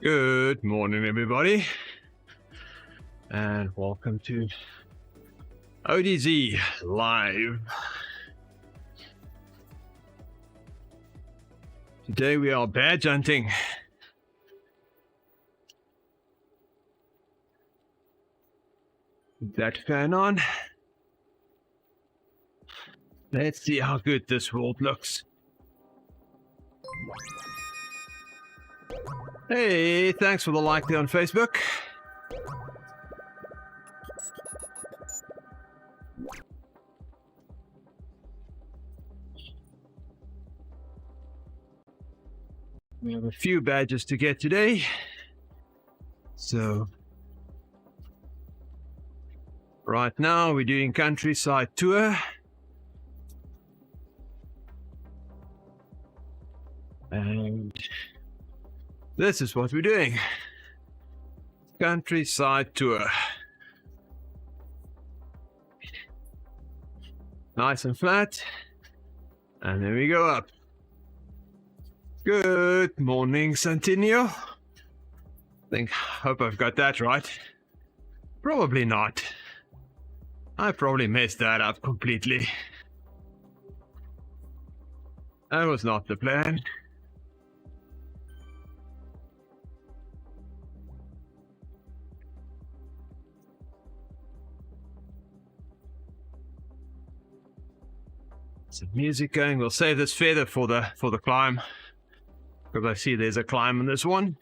Good morning, everybody, and welcome to ODZ Live. Today we are badge hunting. Put that fan on. Let's see how good this world looks. Hey, thanks for the like there on Facebook. We have a few badges to get today. So, right now we're doing countryside tour. And this is what we're doing. Countryside tour. Nice and flat. And then we go up. Good morning, Santinio. Hope I've got that right. Probably not. I probably messed that up completely. That was not the plan. Some music going. We'll save this feather for the climb, because I see there's a climb on this one.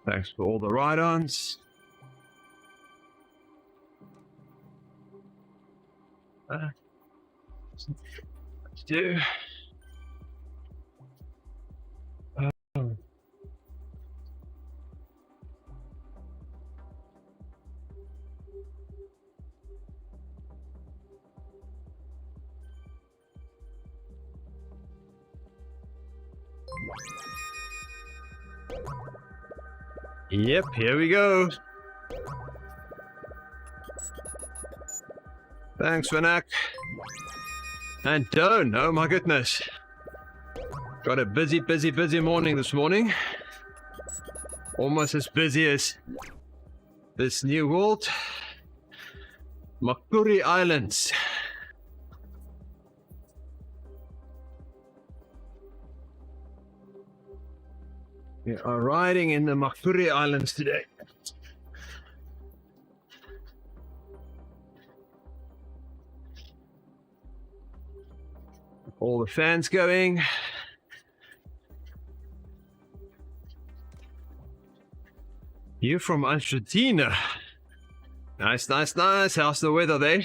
Thanks for all the ride-ons. Let's do. Yep, here we go. Thanks, Vinak. And Don, oh my goodness. Got a busy morning this morning. Almost as busy as this new world. Makuri Islands. We are riding in the Makuri Islands today. All the fans going. You're from Argentina. Nice. How's the weather there?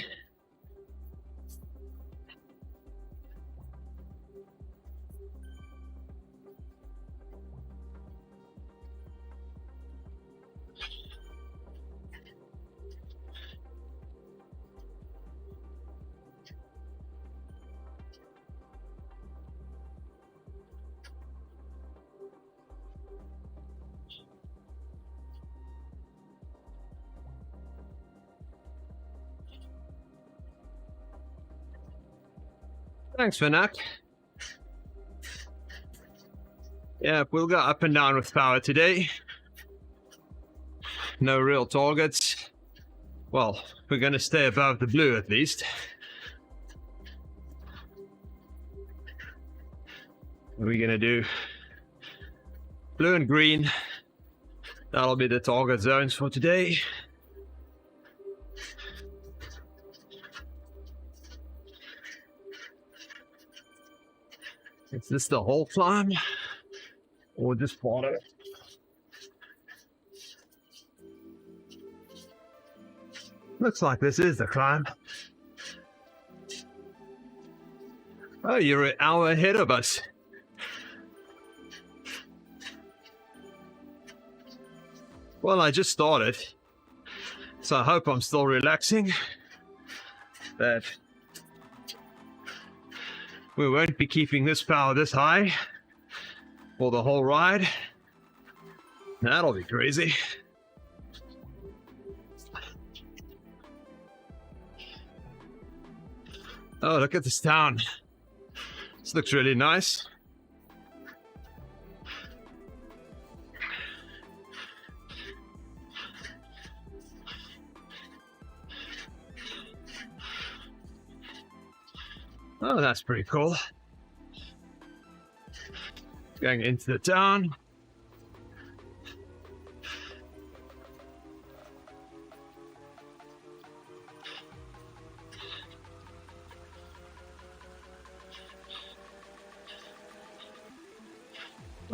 Thanks, Vinak. Yeah, we'll go up and down with power today. No real targets. Well, we're going to stay above the blue at least. We're going to do blue and green. That'll be the target zones for today. Is this the whole climb, or just part of it? Looks like this is the climb. Oh, you're an hour ahead of us. Well, I just started, so I hope I'm still relaxing. That we won't be keeping this power this high for the whole ride. That'll be crazy. Oh, look at this town. This looks really nice. Oh, that's pretty cool. Going into the town.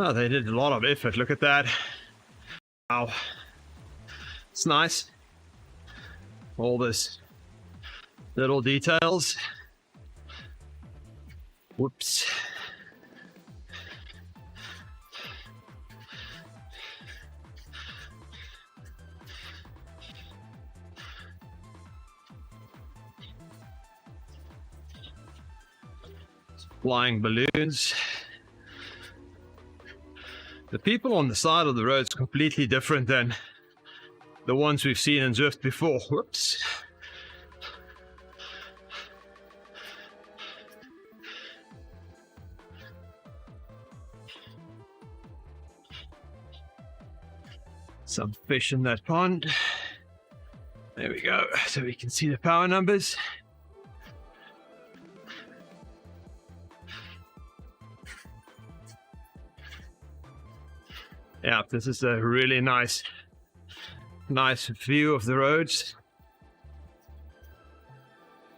Oh, they did a lot of effort. Look at that. Wow. It's nice. All this little details. Whoops. Flying balloons. The people on the side of the road is completely different than the ones we've seen in Zwift before. Whoops. Some fish in that pond. There we go, so we can see the power numbers. Yeah, this is a really nice view of the roads.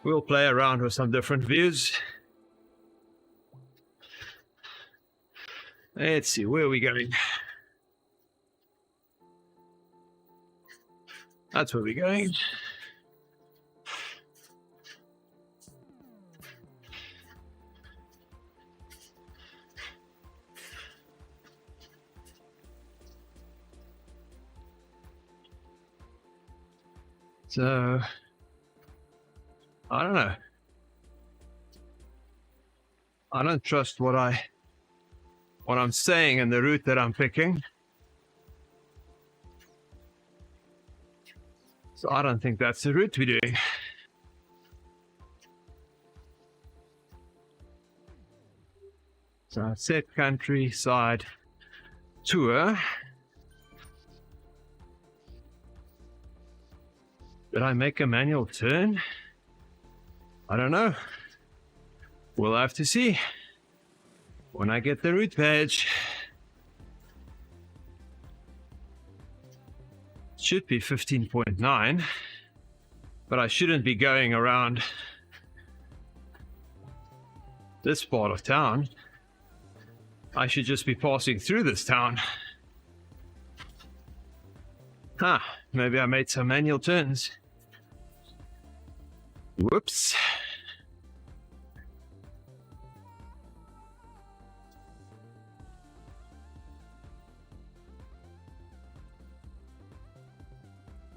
We'll play around with some different views. Let's see, where are we going? That's where we're going. So, I don't know. I don't trust what I'm saying and the route that I'm picking. So I don't think that's the route we're doing. So I said countryside tour. Did I make a manual turn? I don't know. We'll have to see when I get the route badge. Should be 15.9, but I shouldn't be going around this part of town. I should just be passing through this town. Maybe I made some manual turns. Whoops.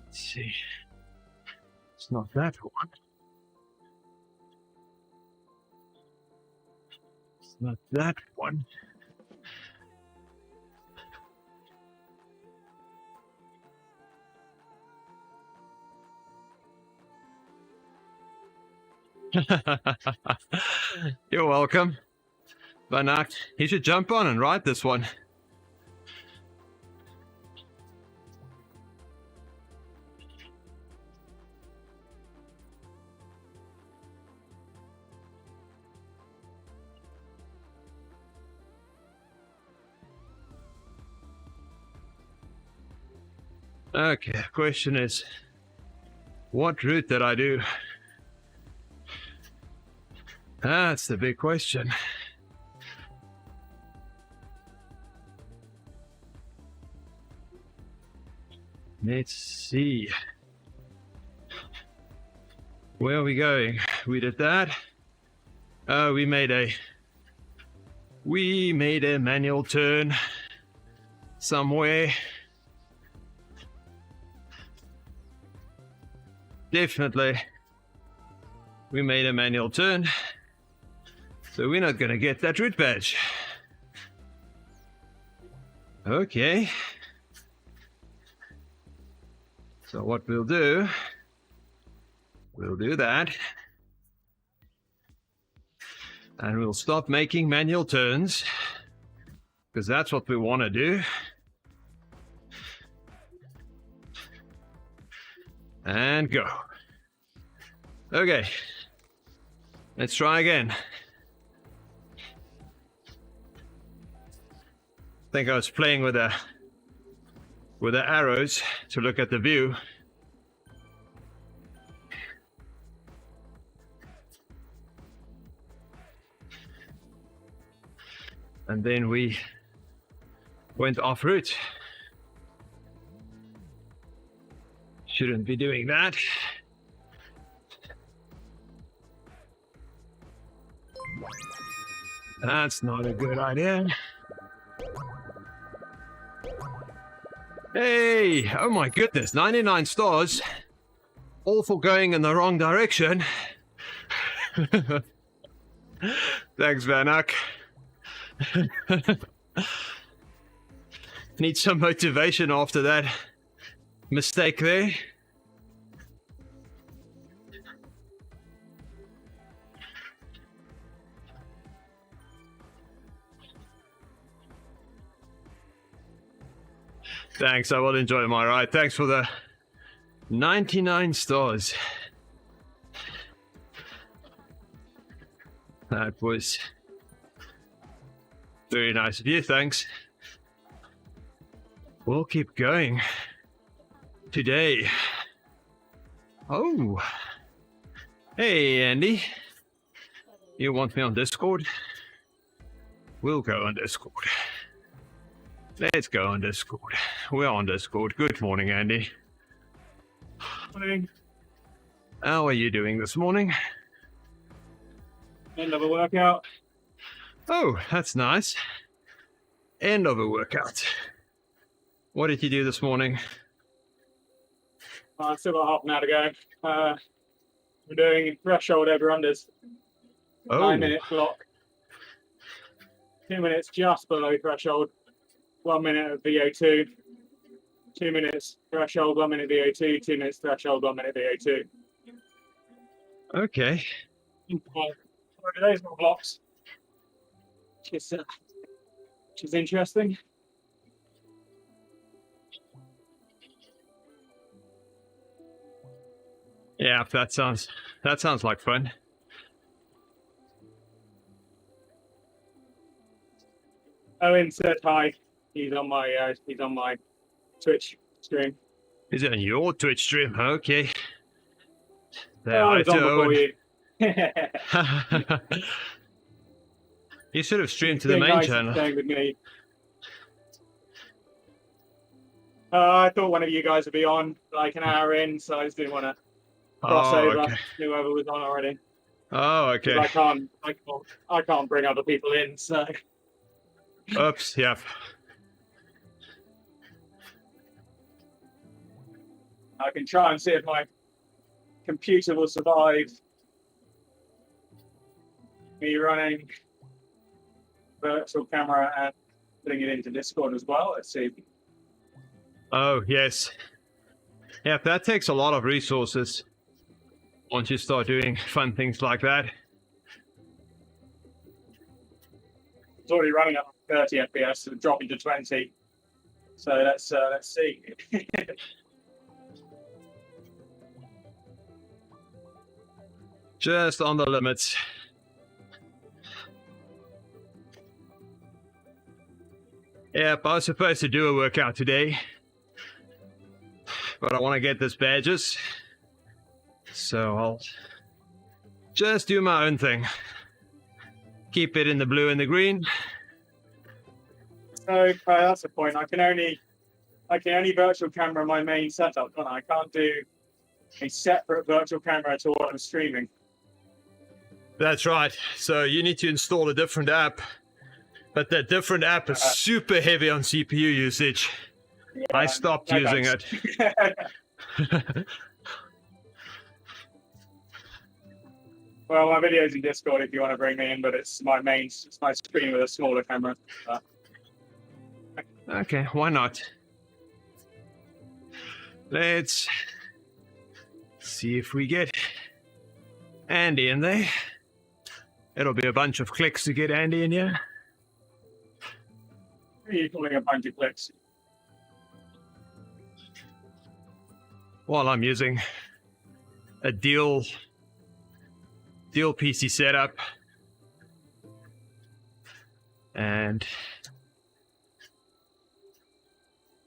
Let's see. It's not that one. It's not that one. You're welcome. Banak, you should jump on and ride this one. Okay, the question is, what route did I do? That's the big question. Let's see. Where are we going? We did that. We made a manual turn somewhere. Definitely. We made a manual turn. So we're not going to get that route badge. Okay. So what we'll do that. And we'll stop making manual turns, because that's what we want to do. And go. Okay. Let's try again. I think I was playing with the arrows to look at the view. And then we went off route. Shouldn't be doing that. That's not a good idea. Hey, oh my goodness, 99 stars. All for going in the wrong direction. Thanks, Van Uck. Need some motivation after that mistake there. Thanks, I will enjoy my ride. Thanks for the 99 stars. That was very nice of you, thanks. We'll keep going. Today. Oh. Hey, Andy. You want me on Discord? We'll go on Discord. Let's go on Discord. We're on Discord. Good morning, Andy. Morning. How are you doing this morning? End of a workout. Oh, that's nice. End of a workout. What did you do this morning? I've still got half an hour to go. We're doing threshold over unders. Oh. 9-minute block. 2 minutes just below threshold. 1 minute of VO2. 2 minutes threshold, 1 minute VO2. 2 minutes threshold, 1 minute VO2. Okay. Today's more blocks. Which is interesting. Yeah, that sounds like fun. Owen said hi. He's on my Twitch stream. Is it on your Twitch stream? Okay. Oh, I was on before you. You should have streamed to Being the main nice channel. and staying with me. I thought one of you guys would be on like an hour in, so I just didn't want to cross over Okay. whoever was on already. Oh, okay. I can't bring other people in, so Oops, yeah. I can try and see if my computer will survive me running virtual camera and putting it into Discord as well. Let's see. Oh, yes. Yeah, that takes a lot of resources once you start doing fun things like that. It's already running up 30 FPS, so dropping to 20. So let's see. Just on the limits. Yep, I was supposed to do a workout today, but I want to get this badges, so I'll just do my own thing. Keep it in the blue and the green. So that's the point. I can only virtual camera my main setup, can't I? I can't do a separate virtual camera to what I'm streaming. That's right. So you need to install a different app, but that different app is super heavy on CPU usage. Yeah, I stopped using it. Well, my video's in Discord if you want to bring me in, but it's my screen with a smaller camera. Okay, why not? Let's see if we get Andy in there. It'll be a bunch of clicks to get Andy in here. What are you calling a bunch of clicks? While I'm using a dual PC setup, and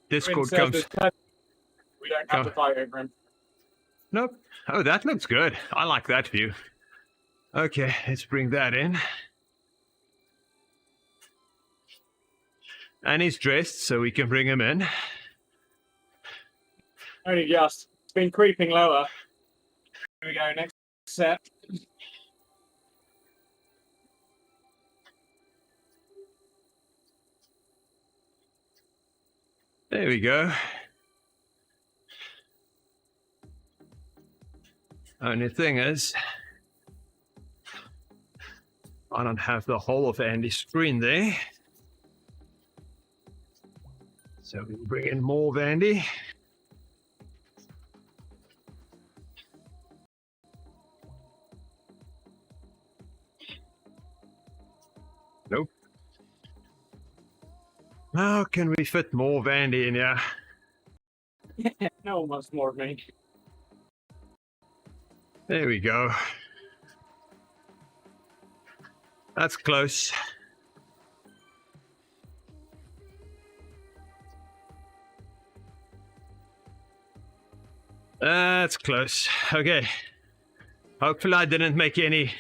Discord comes. We don't have to fight over him. Nope. Oh, that looks good. I like that view. Okay, let's bring that in. And he's dressed, so we can bring him in. Only just. It's been creeping lower. Here we go, next set. There we go. Only thing is, I don't have the whole of Andy's screen there. So we bring in more of Andy. Nope. How can we fit more of Andy in here? No one wants more of me. There we go. That's close. That's close. Okay. Hopefully I didn't make any.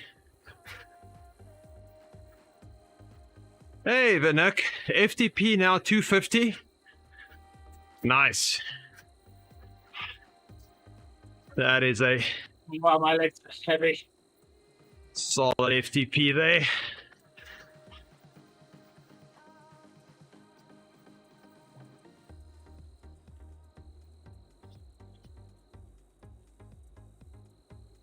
Hey, Vinuk. FTP now 250. Nice. That is a Wow, my legs are heavy. solid FTP there.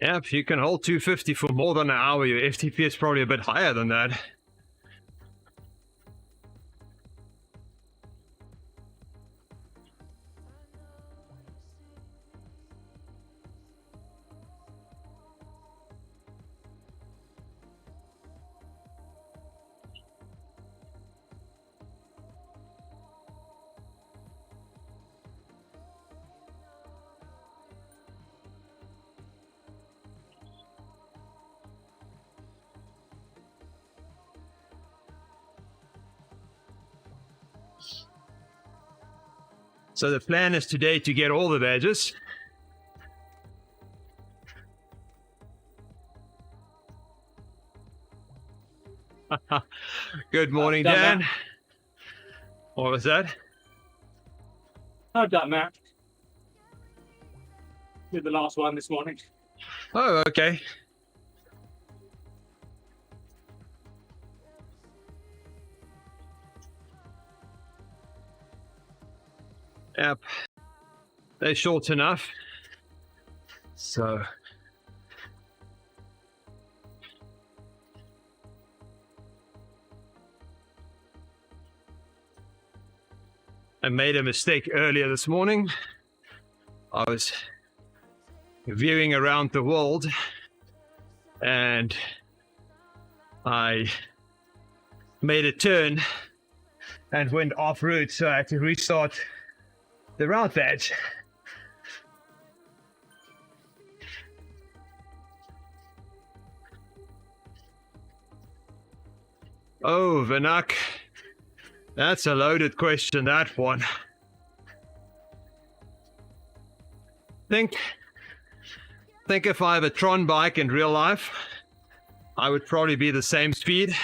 Yeah, if you can hold 250 for more than an hour, your FTP is probably a bit higher than that. So the plan is today to get all the badges. Good morning, Dan. That. What was that? I've done that. Did the last one this morning. Oh, okay. Yep. They're short enough. So I made a mistake earlier this morning. I was viewing around the world and I made a turn and went off route, so I had to restart the route badge. Oh, Vinuk, that's a loaded question, that one. Think if I have a Tron bike in real life, I would probably be the same speed.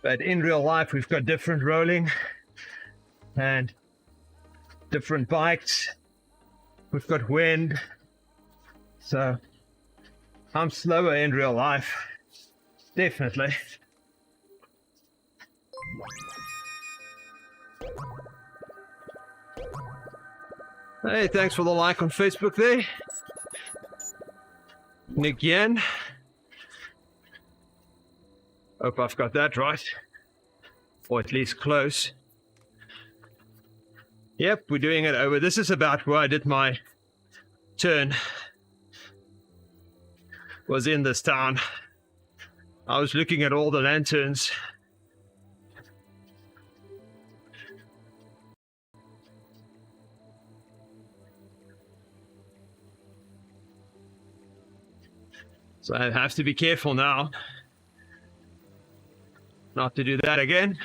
But in real life, we've got different rolling and different bikes. We've got wind. So I'm slower in real life. Definitely. Hey, thanks for the like on Facebook there. Nick Yen. Hope I've got that right. Or at least close. Yep, we're doing it over. This is about where I did my turn. Was in this town. I was looking at all the lanterns. So I have to be careful now not to do that again.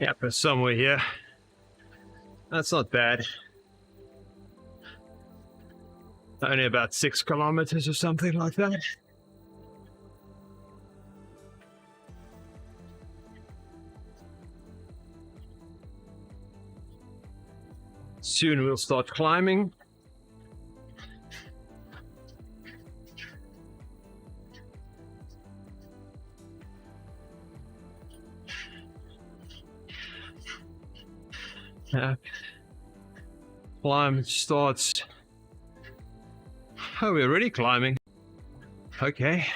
Yep, there's somewhere here. That's not bad. Only about 6 kilometers or something like that. Soon we'll start climbing. Climb starts. Oh, we're already climbing. Okay.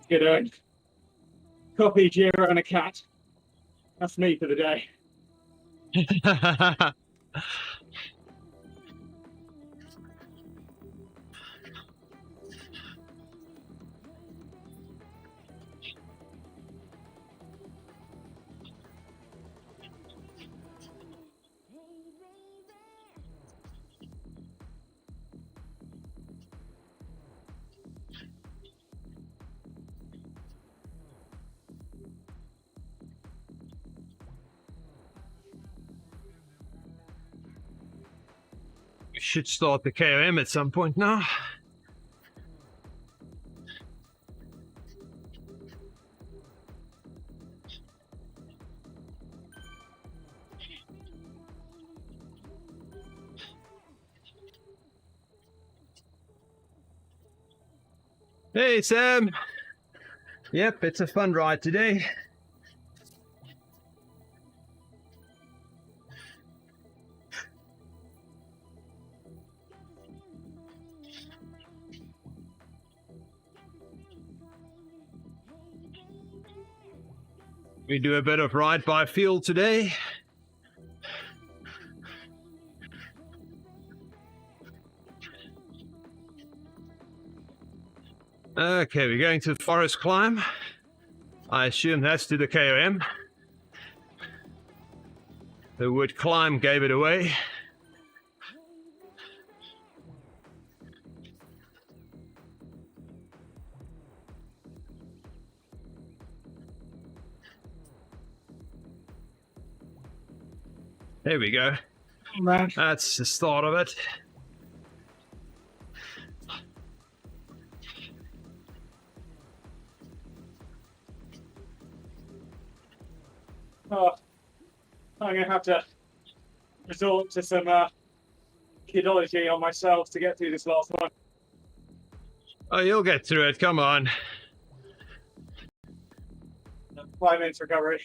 Good on. Copy, Jira, and a cat. That's me for the day. We should start the KOM at some point now. Hey, Sam. Yep, it's a fun ride today. We do a bit of ride by field today. Okay, we're going to the forest climb. I assume that's to the KOM. The wood climb gave it away. There we go. Oh, man. That's the start of it. Oh, I'm going to have to resort to some kidology on myself to get through this last one. Oh, you'll get through it. Come on. 5 minutes recovery.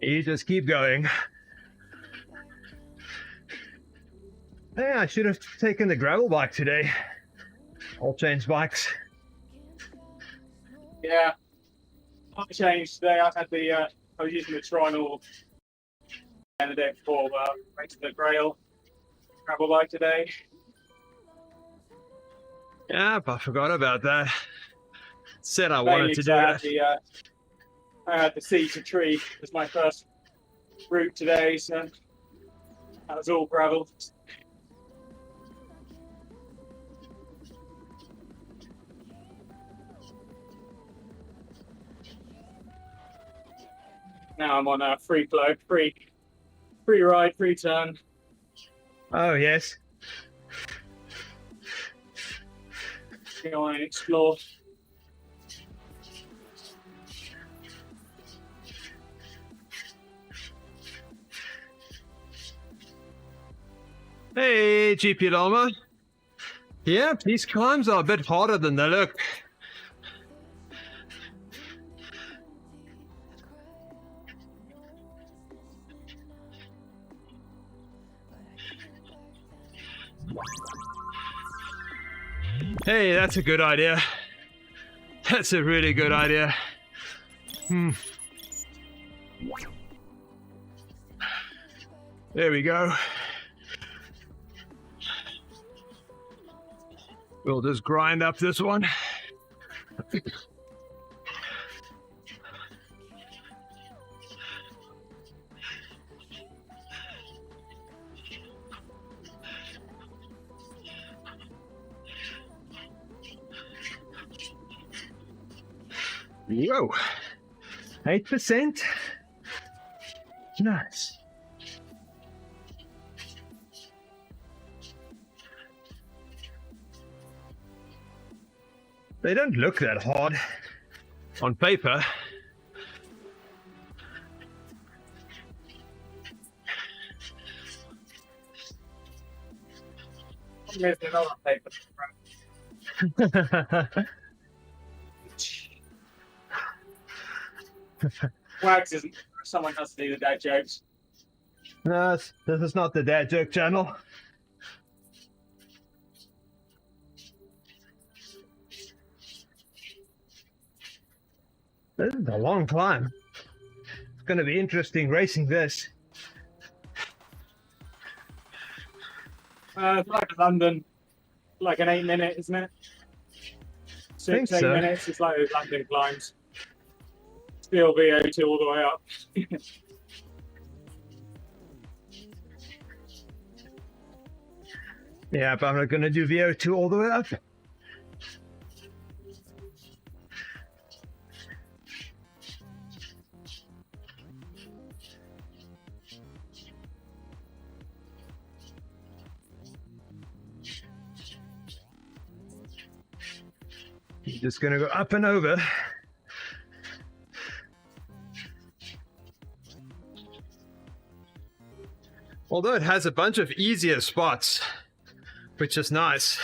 You just keep going. Hey, I should have taken the gravel bike today. I'll change bikes. Yeah, I changed today. I was using the Trinal and the day before, but I went to the Grail gravel bike today. Yeah, I forgot about that. Said I Mainly wanted to 'cause do it. I had the sea to tree as my first route today, so that was all gravel. Now I'm on a free flow, free ride, free turn. Oh, yes. Go on and explore. Hey, GP Llama. Yeah, these climbs are a bit harder than they look. Hey, that's a good idea. That's a really good idea. There we go. We'll just grind up this one. Whoa, 8%. Nice. They don't look that hard on paper. Wags isn't. Someone has to do the dad jokes. No, this is not the dad joke channel. This is a long climb. It's going to be interesting racing this. It's like London, like an 8 minute, isn't it? Think 6, 8 so. minutes. It's like those London climbs. Still VO2 all the way up. Yeah, but I'm not going to do VO2 all the way up. You're just going to go up and over. Although it has a bunch of easier spots, which is nice.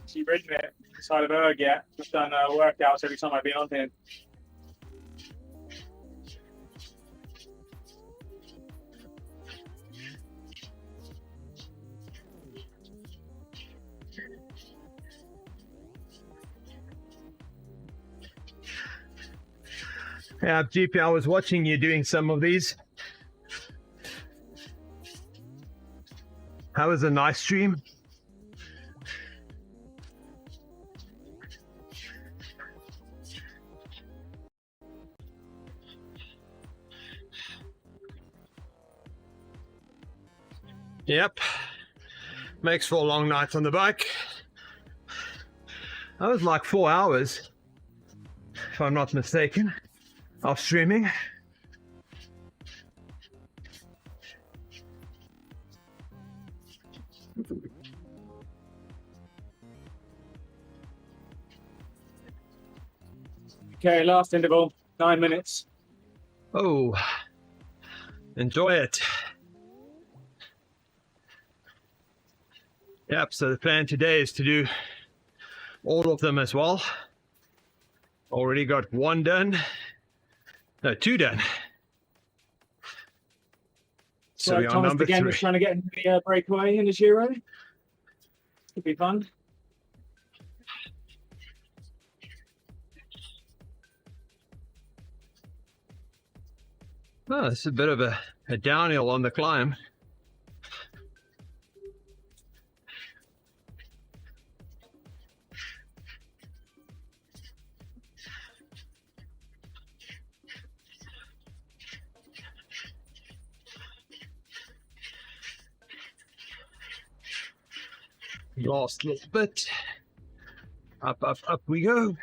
She's ridden it inside of Erg yet. I've done workouts every time I've been on here. Yeah, GP, I was watching you doing some of these. How was a nice stream? Yep. Makes for a long night on the bike. That was like 4 hours, if I'm not mistaken, of streaming. Okay, last interval, 9 minutes. Oh, enjoy it. Yep, so the plan today is to do all of them as well. Already got 1 done. No, 2 done. So we're on Thomas number again 3. is trying to get into the breakaway in the Giro. Could be fun. Oh, this is a bit of a downhill on the climb. Last little bit. Up, up, up we go.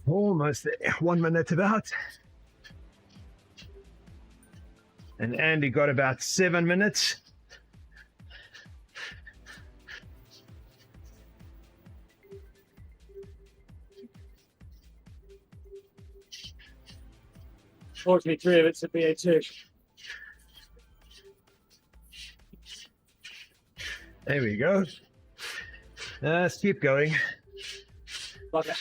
Almost there. 1 minute about. And Andy got about 7 minutes. Fortunately, 3 of it's a BA2. There we go. Let's keep going. Bugger.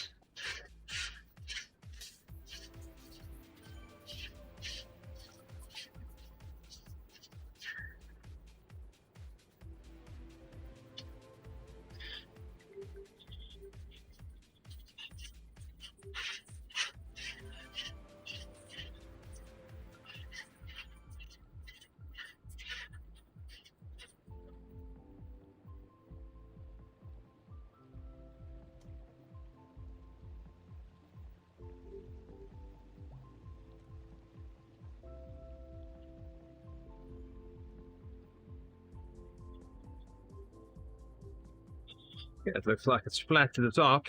Yeah, it looks like it's flat to the top.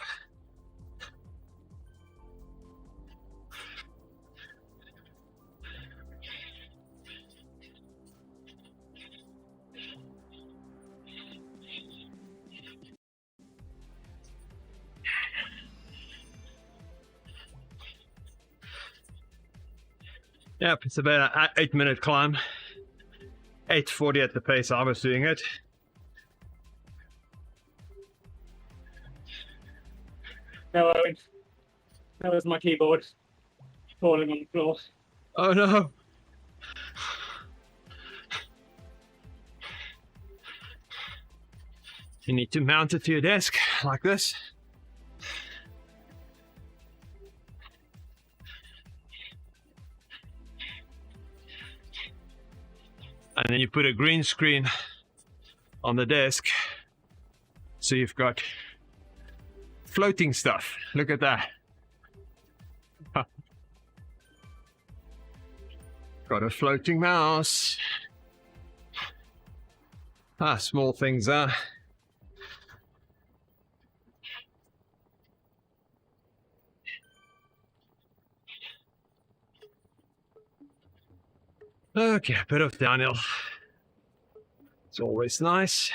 Yep, it's about an 8-minute climb. 8:40 at the pace I was doing it. No, Owen. That was my keyboard falling on the floor. Oh no! You need to mount it to your desk like this. And then you put a green screen on the desk, so you've got floating stuff. Look at that. Got a floating mouse. Small things there. Okay, a bit of downhill. It's always nice.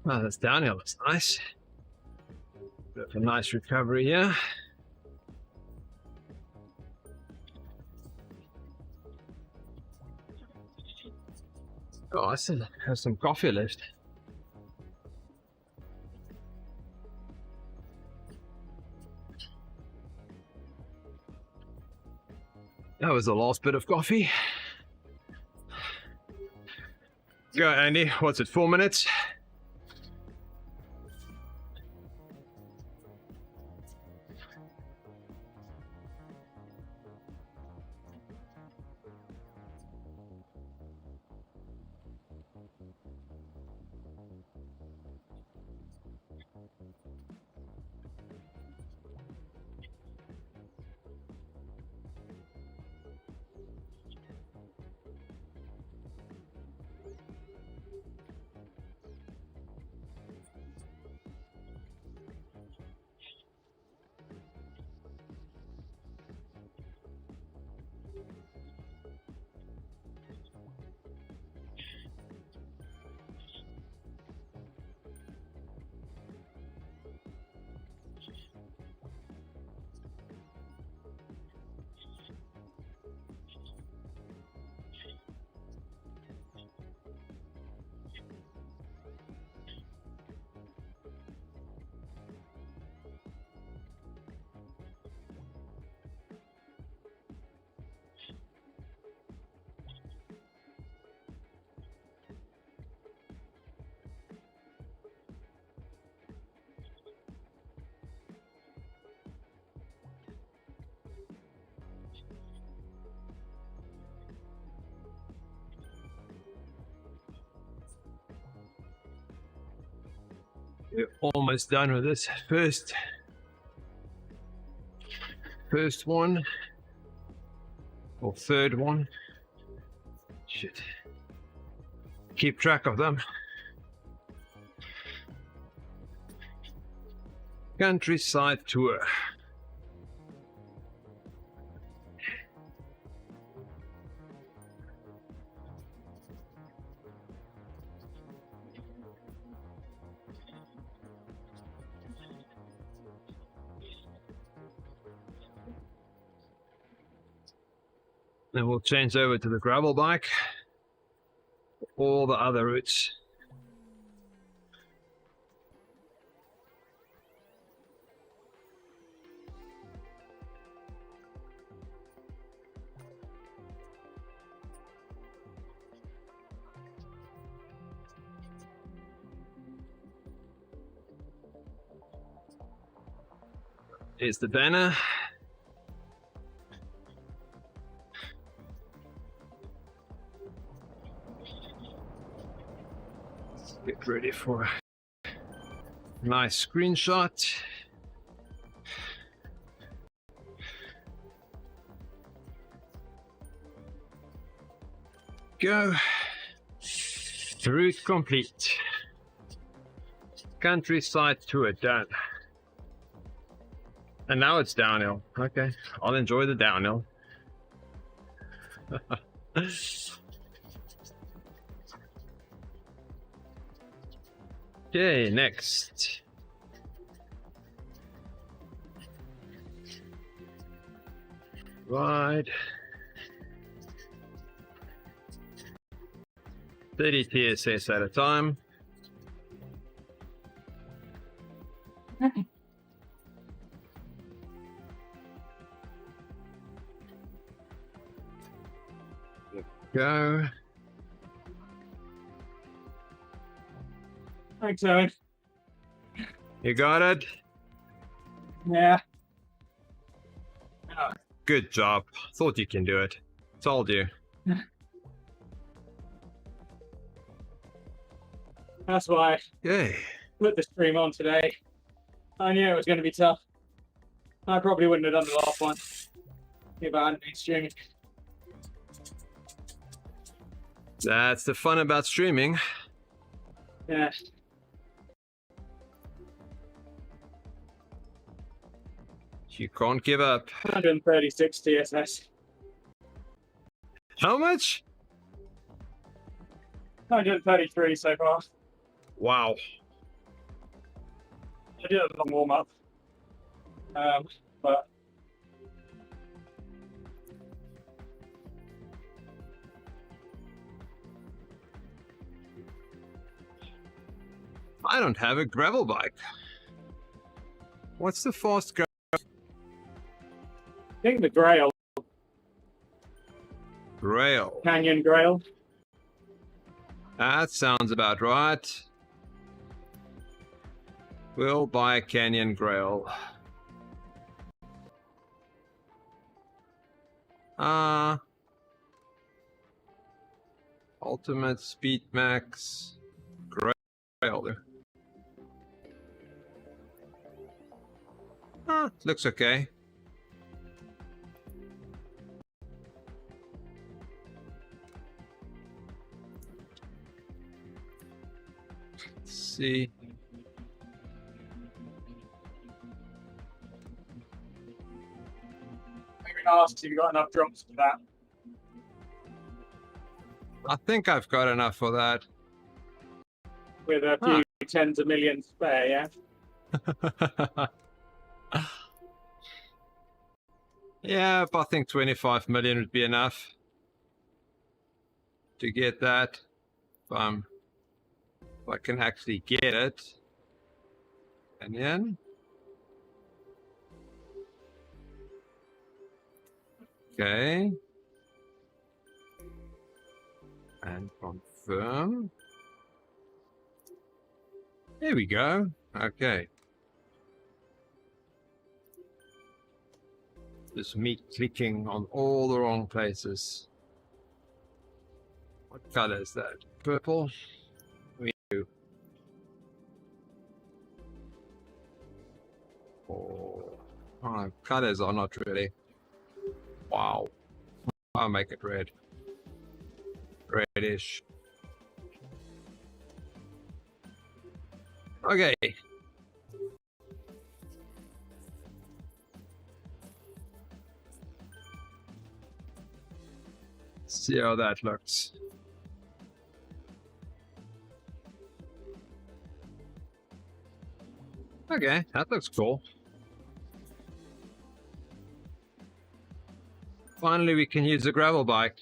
Well, this downhill looks nice. Bit of a nice recovery here. Oh, I still have some coffee left. That was the last bit of coffee. Go, Andy. What's it, 4 minutes? We're almost done with this first one, or third one. Shit. Keep track of them. Countryside tour. Then we'll change over to the gravel bike. All the other routes. Here's the banner. Get ready for a nice screenshot. Go. Route complete. Countryside tour done. And now it's downhill. Okay, I'll enjoy the downhill. Okay, next. Ride. 30 TSS at a time. Go. Thanks, Owen. You got it? Yeah. Good job. Thought you can do it. Told you. That's why I Yay. put the stream on today. I knew it was going to be tough. I probably wouldn't have done the last one if I hadn't been streaming. That's the fun about streaming. Yeah. You can't give up. 136 TSS. How much? 133 so far. Wow. did a long warm up, but I don't have a gravel bike. What's the fast go? I think the Grail, Grail. Canyon Grail. That sounds about right. We'll buy a Canyon Grail. Ultimate Speed Max Grail. Looks okay. Let's see. Maybe ask if you got enough drops for that. I think I've got enough for that. With a few tens of millions spare, yeah? Yeah, I think 25 million would be enough to get that. If I can actually get it. And then. Okay. And confirm. There we go. Okay. Just me clicking on all the wrong places. What color is that? Purple? Oh, colors are not really. Wow. I'll make it red. Reddish. Okay. See how that looks. Okay, that looks cool. Finally, we can use a gravel bike.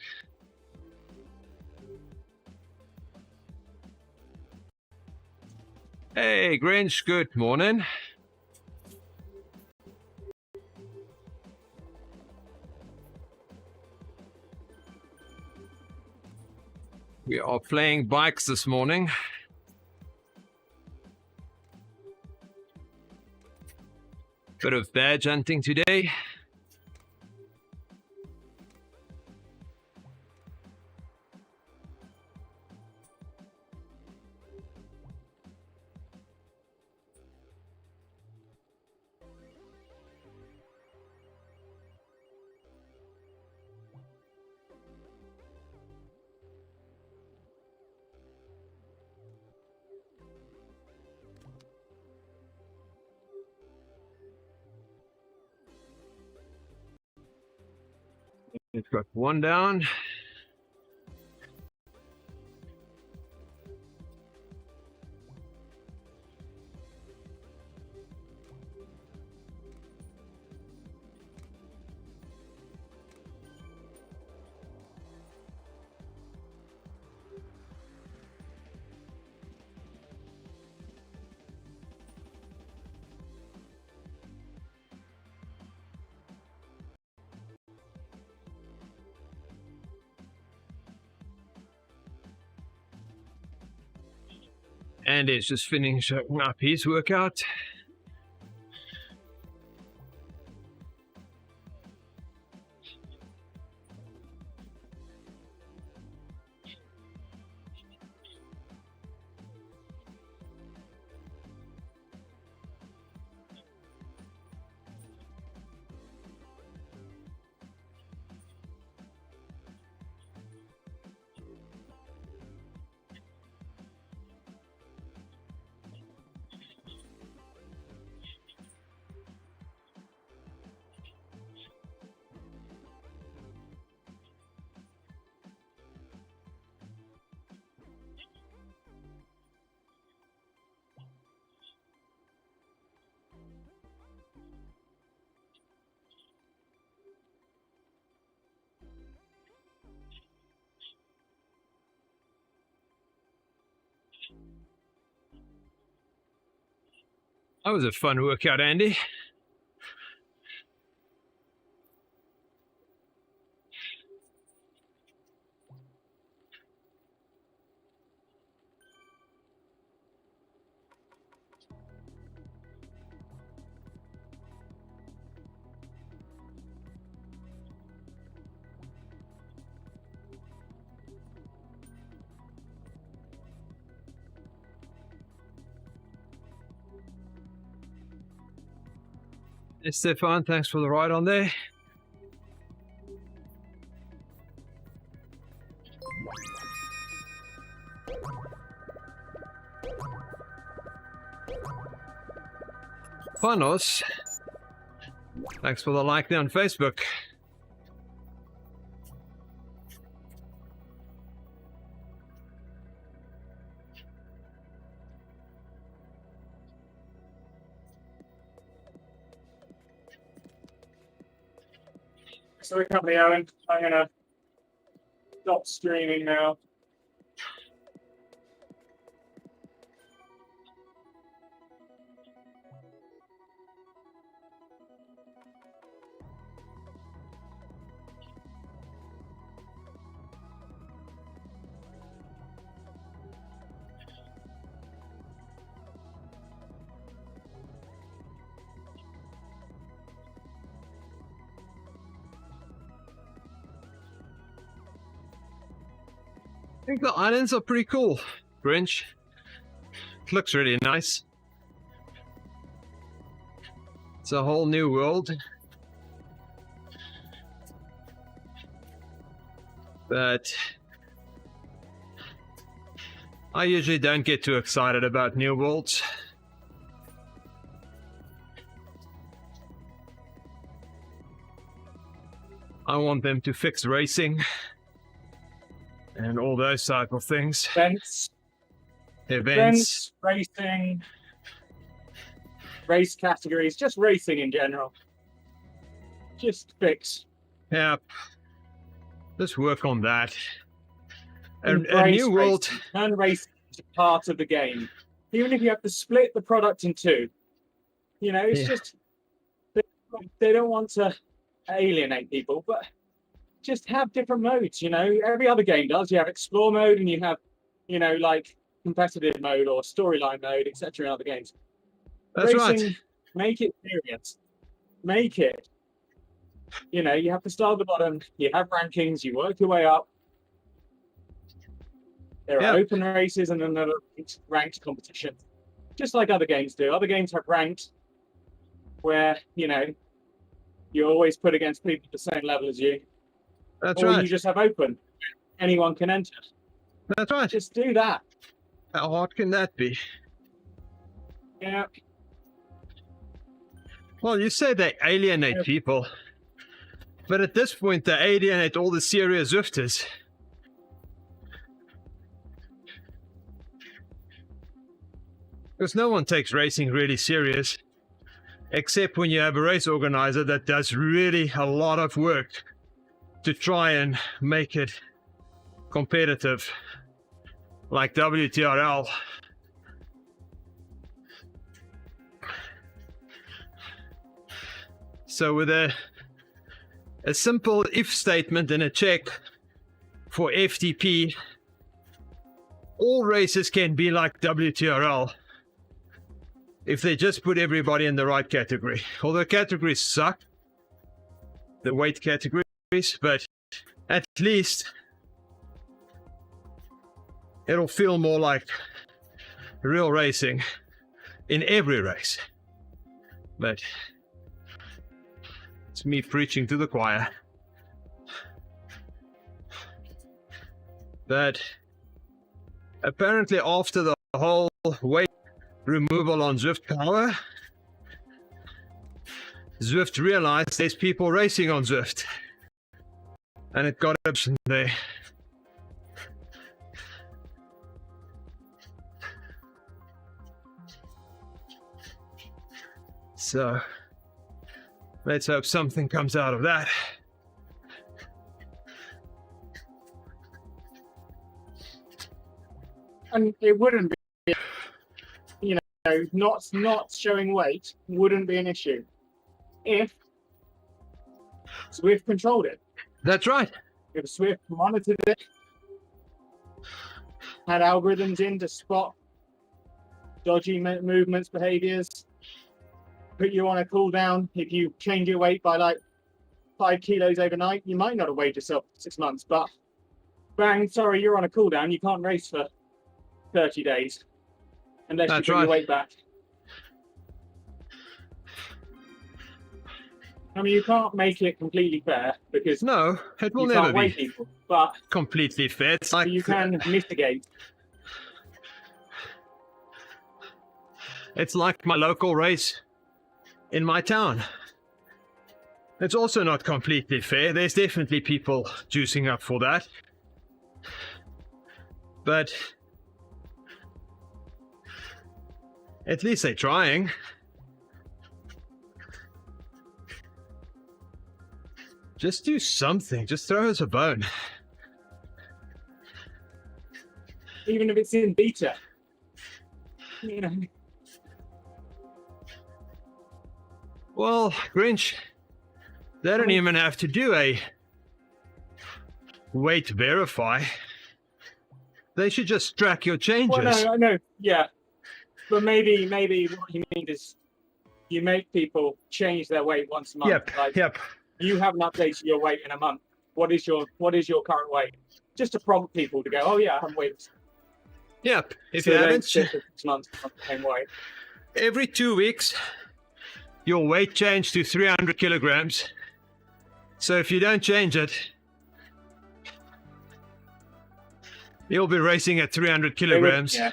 Hey, Grinch, good morning. We are playing bikes this morning. Bit of badge hunting today. We've got one down. And it's just finishing up his workout. That was a fun workout, Andy. Hey, Stefan, thanks for the ride on there. Panos, thanks for the like there on Facebook. So we're currently Owen. I'm gonna stop streaming now. I think the islands are pretty cool, Grinch. It looks really nice. It's a whole new world. But I usually don't get too excited about new worlds. I want them to fix racing and all those type of things. Events, racing, race categories, just racing in general. Just fix. Yeah. Let's work on that. A Embrace new world. Racing. Turn racing into part of the game. Even if you have to split the product in two. You know, it's just they don't want to alienate people, but just have different modes. You know, every other game does. You have explore mode and you have, you know, like competitive mode or storyline mode, etc. in other games. That's Racing, right. Make it serious. Make it. You know, you have to start at the bottom. You have rankings. You work your way up. There are open races and then there are ranked competitions, just like other games do. Other games have ranked, where you know you're always put against people at the same level as you. That's or right. you just have open. Anyone can enter. That's right. Just do that. How hard can that be? Yeah. Well, you say they alienate people, but at this point they alienate all the serious Zwifters. Because no one takes racing really serious, except when you have a race organizer that does really a lot of work to try and make it competitive, like WTRL. So with a simple if statement and a check for FTP, all races can be like WTRL if they just put everybody in the right category. Although categories suck, the weight categories, but at least it'll feel more like real racing in every race. But it's me preaching to the choir. But apparently after the whole weight removal on Zwift Power, Zwift realized there's people racing on Zwift. And it got up there. So let's hope something comes out of that. And it wouldn't be, you know, So not showing weight wouldn't be an issue if Swift controlled it. That's right. If Swift monitored it, had algorithms in to spot dodgy movements, behaviors, put you on a cooldown. If you change your weight by like 5 kilos overnight, you might not have weighed yourself for 6 months, but bang, sorry, you're on a cooldown. You can't race for 30 days unless you put your weight back. I mean, you can't make it completely fair because no, it will you never can't weigh be people, but completely fair. It's like you can mitigate. It's like my local race in my town. It's also not completely fair. There's definitely people juicing up for that. But at least they're trying. Just do something. Just throw us a bone. Even if it's in beta. You know. Well, Grinch, they don't even have to do a weight verify. They should just track your changes. Well, no, yeah. But maybe what you mean is you make people change their weight once a month. Yep. You haven't updated your weight in a month. What is your current weight? Just to prompt people to go, oh yeah, I haven't weighed. Yep. If so you haven't, 6 months on the same weight. Every 2 weeks, your weight changed to 300 kilograms. So if you don't change it, you'll be racing at 300 kilograms. Yeah.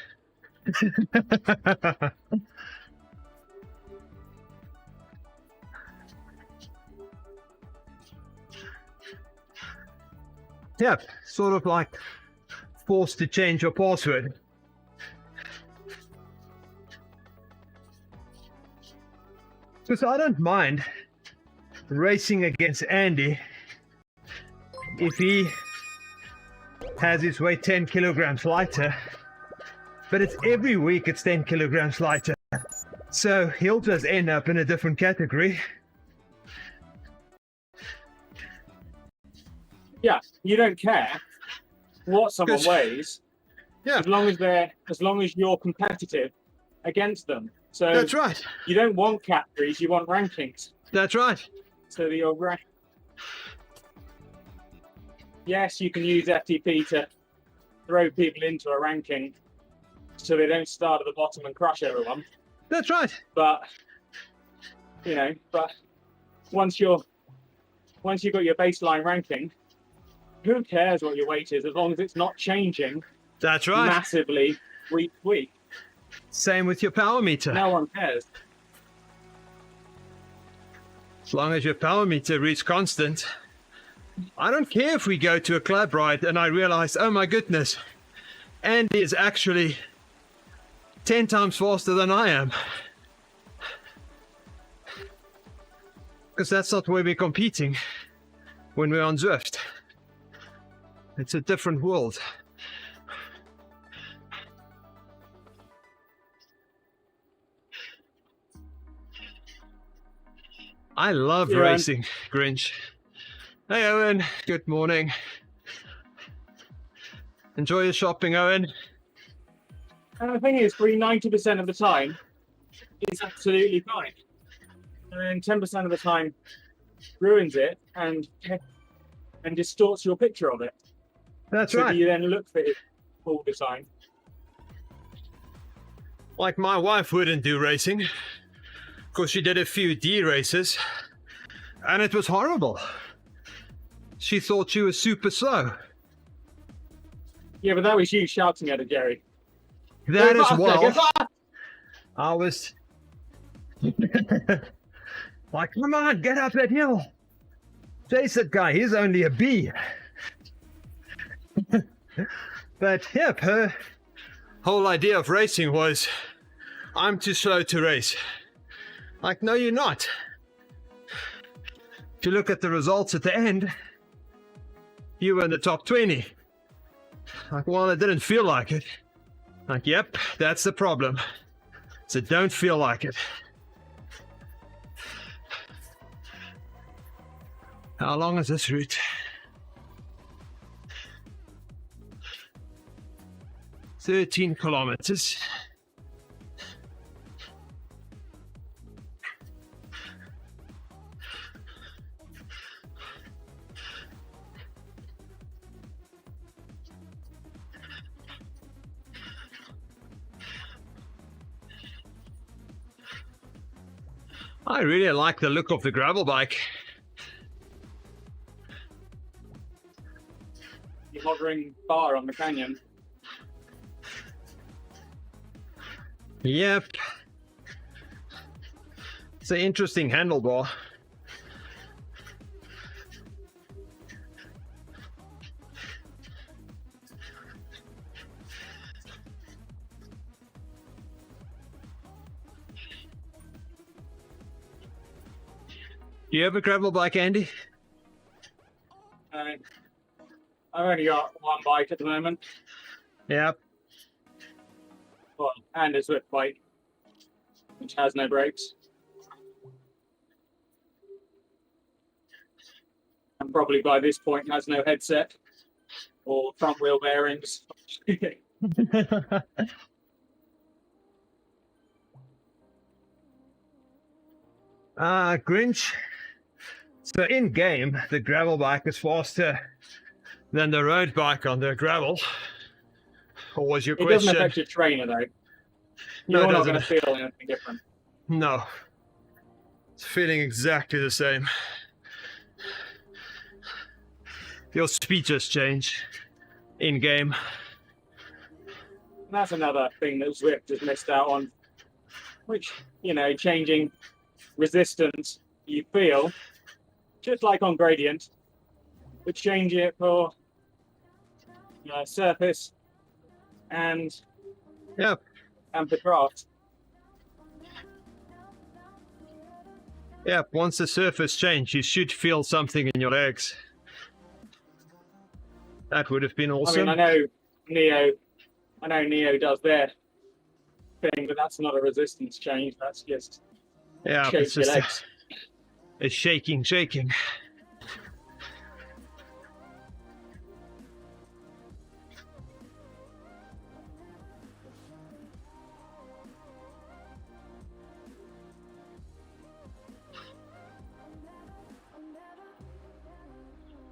Yep, sort of like forced to change your password. Because I don't mind racing against Andy if he has his weight 10 kilograms lighter, but it's every week it's 10 kilograms lighter. So he'll just end up in a different category. Yeah, you don't care what someone weighs, yeah, as long as you're competitive against them. So that's right. You don't want categories, you want rankings. That's right. So that you're yes, you can use FTP to throw people into a ranking so they don't start at the bottom and crush everyone. That's right. But once you've got your baseline ranking, who cares what your weight is as long as it's not changing? That's right. Massively week to week. Same with your power meter. No one cares. As long as your power meter reads constant. I don't care if we go to a club ride and I realize, oh my goodness, Andy is actually 10 times faster than I am. Because that's not where we're competing when we're on Zwift. It's a different world. I love racing, Grinch. Hey Owen, good morning. Enjoy your shopping, Owen. And the thing is, 90% of the time, it's absolutely fine. And 10% of the time ruins it and distorts your picture of it. That's right. So you then look for it all the time. Like my wife wouldn't do racing because she did a few D races and it was horrible. She thought she was super slow. Yeah, but that was you shouting at her, Jerry. That as well. I was like, come on, get up that hill. Chase that guy, he's only a B. But yep, her whole idea of racing was, I'm too slow to race. Like, no, you're not. If you look at the results at the end, you were in the top 20. Like, well, it didn't feel like it. Like, yep, that's the problem. So don't feel like it. How long is this route? 13 kilometers. I really like the look of the gravel bike. The hovering bar on the canyon. Yep. It's an interesting handlebar. Do you have a gravel bike, Andy? I've only got one bike at the moment. Yep. Well, and a Zwift bike, which has no brakes. And probably by this point has no headset or front wheel bearings. Grinch. So in game, the gravel bike is faster than the road bike on the gravel. Or was your It question? doesn't affect your trainer though. No, You're it not going to doesn't. feel anything different. No. It's feeling exactly the same. Your speed just changed in game. And that's another thing that Zwift has missed out on. Which, you know, changing resistance, you feel, just like on gradient, but change it for surface and Yep. for draft. Yep. Once the surface changed, you should feel something in your legs. That would have been awesome. I mean, I know Neo does their thing, but that's not a resistance change. That's just Yeah, shake it's your just legs. it's shaking.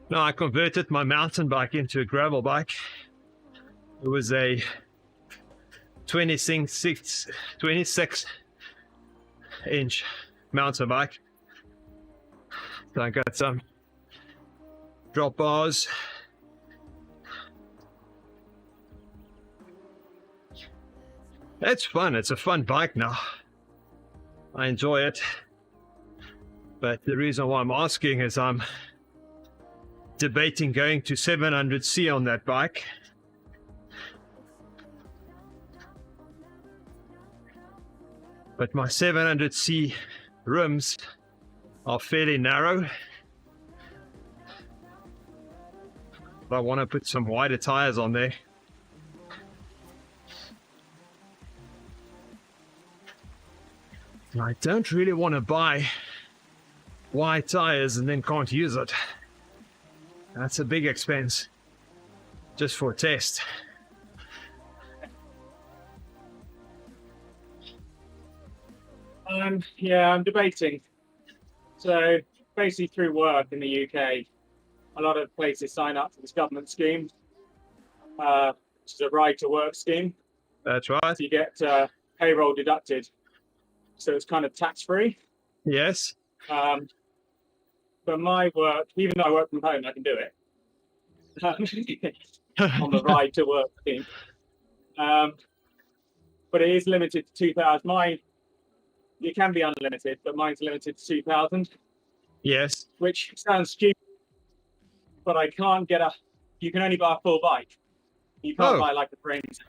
No, I converted my mountain bike into a gravel bike. It was a 26-inch mountain bike. So I got some drop bars. It's fun. It's a fun bike now. I enjoy it. But the reason why I'm asking is I'm debating going to 700C on that bike. But my 700C rims are fairly narrow. But I want to put some wider tires on there. And I don't really want to buy wide tires and then can't use it. That's a big expense just for a test. Yeah, I'm debating. So basically through work in the UK, a lot of places sign up for this government scheme, which is a ride to work scheme. That's right. So you get payroll deducted. So it's kind of tax-free. Yes. But my work, even though I work from home, I can do it. On the ride to work scheme. But it is limited to 2,000. It can be unlimited, but mine's limited to 2,000. Yes. Which sounds stupid, but I can't get you can only buy a full bike. You can't buy like the frames,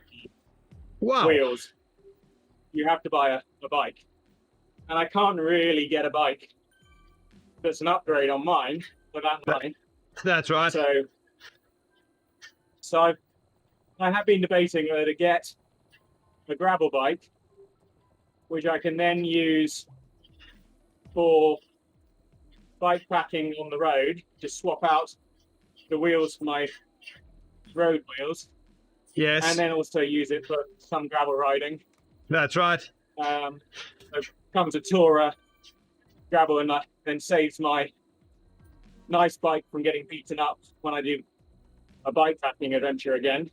Wow. wheels. You have to buy a bike. And I can't really get a bike that's an upgrade on mine for that money. That's right. So I have been debating whether to get a gravel bike which I can then use for bike packing on the road. Just swap out the wheels for my road wheels. Yes. And then also use it for some gravel riding. That's right. So comes a tourer gravel, and then saves my nice bike from getting beaten up when I do a bike packing adventure again.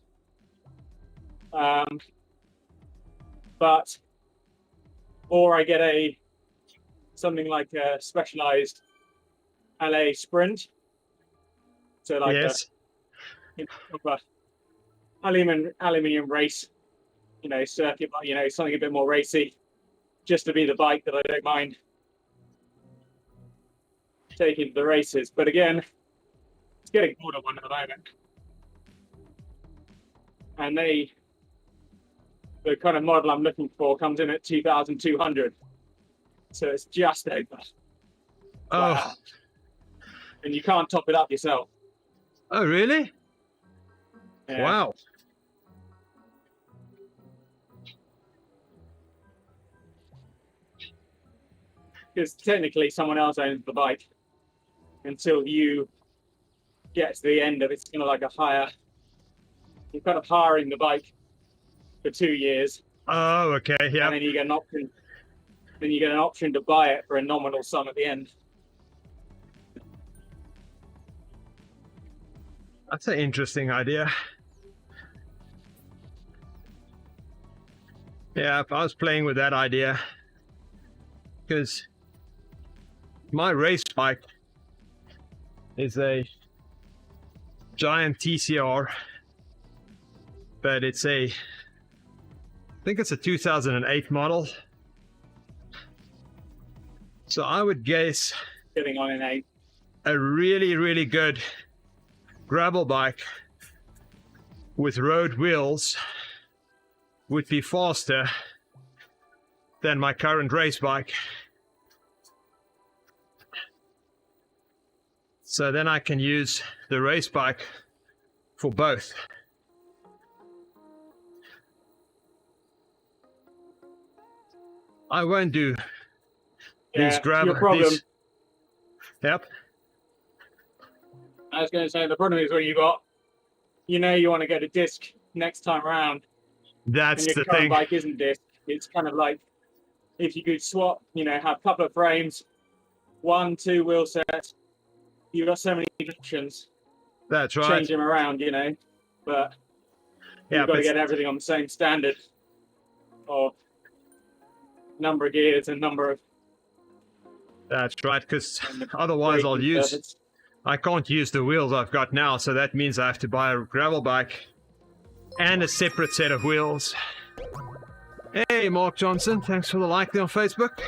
Or I get something like a specialized LA sprint. So like yes. a aluminium race, circuit, something a bit more racy, just to be the bike that I don't mind taking to the races. But again, it's getting bored of one at the moment. And the kind of model I'm looking for comes in at 2,200. So it's just over. Oh. And you can't top it up yourself. Oh, really? Yeah. Wow. Because technically someone else owns the bike until you get to the end of it's kind of like you're kind of hiring the bike for 2 years. Oh, okay. Yeah. And then you get an option. Then you get an option to buy it for a nominal sum at the end. That's an interesting idea. Yeah, if I was playing with that idea, because my race bike is a giant TCR, but I think it's a 2008 model. So I would guess Getting on in a really, really good gravel bike with road wheels would be faster than my current race bike. So then I can use the race bike for both. I won't do these gravel. Your problem. Yep. I was going to say the problem is when you want to get a disc next time around. That's and your the current thing. bike isn't disc. It's kind of like if you could swap, have a couple of frames, 1, 2 wheel sets. You've got so many options. That's right. Change them around, but you've got to get everything on the same standard of number of gears and number of. That's right, because otherwise I can't use the wheels I've got now, so that means I have to buy a gravel bike and a separate set of wheels. Hey, Mark Johnson, thanks for the like there on Facebook.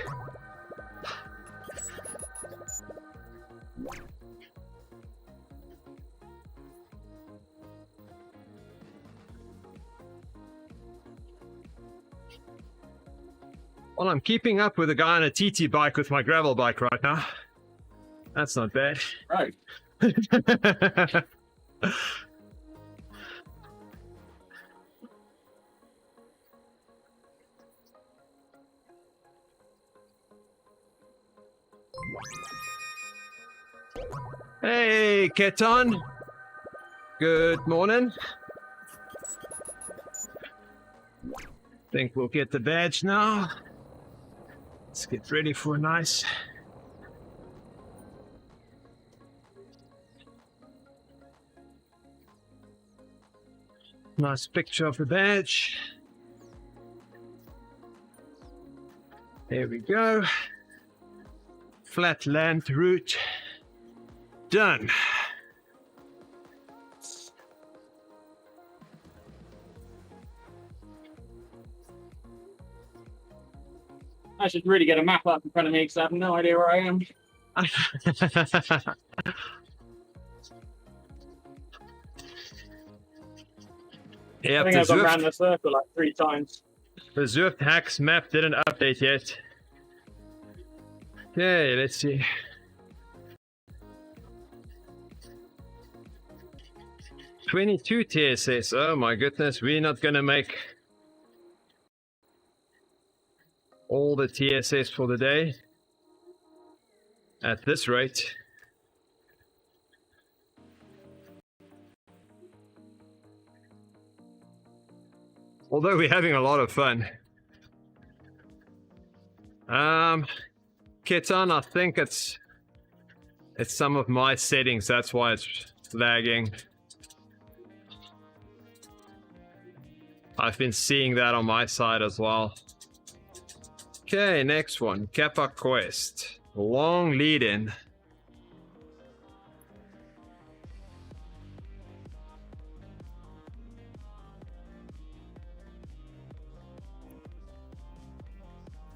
Well, I'm keeping up with a guy on a TT bike with my gravel bike right now. That's not bad. Right. Hey, Keton. Good morning. Think we'll get the badge now. Let's get ready for a nice picture of the badge. There we go. Flatland route. Done. I should really get a map up in front of me because I have no idea where I am. Yeah, I think I've gone around the circle like 3 times. The Zwift Hacks map didn't update yet. Okay, let's see. $22 TSS. Oh my goodness, we're not gonna make all the TSS for the day. At this rate. Although we're having a lot of fun. Ketan, I think it's some of my settings, that's why it's lagging. I've been seeing that on my side as well. Okay, next one, Kappa Quest. Long lead in.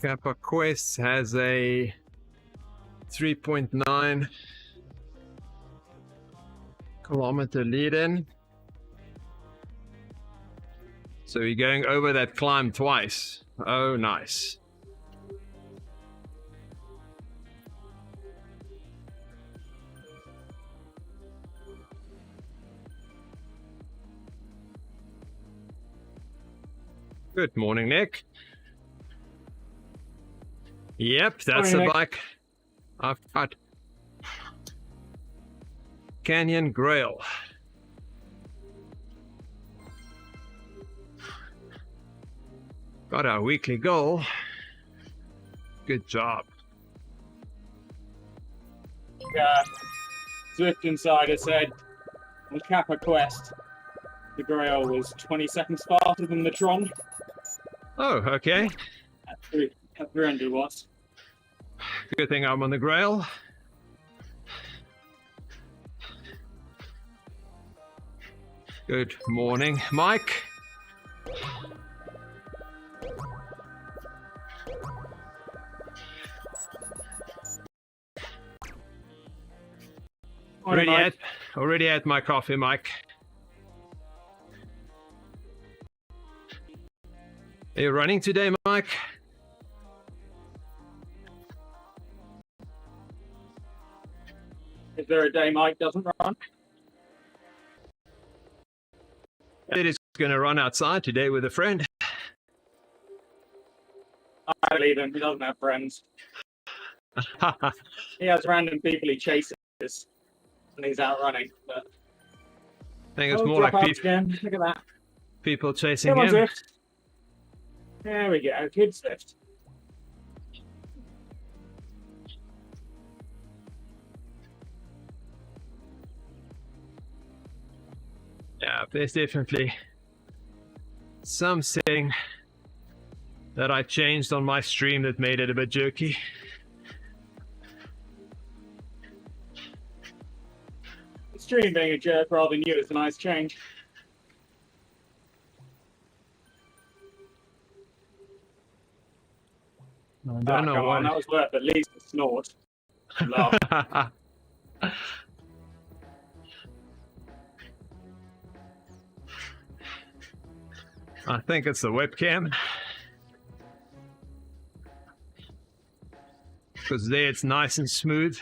Kappa Quest has a 3.9 kilometer lead in. So you're going over that climb twice. Oh, nice. Good morning, Nick. Yep, that's the bike I've got. Canyon Grail. Got our weekly goal. Good job. Zwift Insider said on Kappa Quest, the Grail was 20 seconds faster than the Tron. Oh, okay. At 300 watts. Good thing I'm on the Grail. Good morning, Mike. Already had my coffee, Mike. Are you running today, Mike? Is there a day Mike doesn't run? It is going to run outside today with a friend. I believe him. He doesn't have friends. He has random people he chases when he's out running. But I think it's more like people. Look at that. People chasing Come on, him. Zwift. There we go. Kid Zwift. Yeah, there's definitely some setting that I changed on my stream that made it a bit jerky. The stream being a jerk rather than you is a nice change. I don't know why. That was worth at least a snort. Laugh. I think it's the webcam. Because there it's nice and smooth.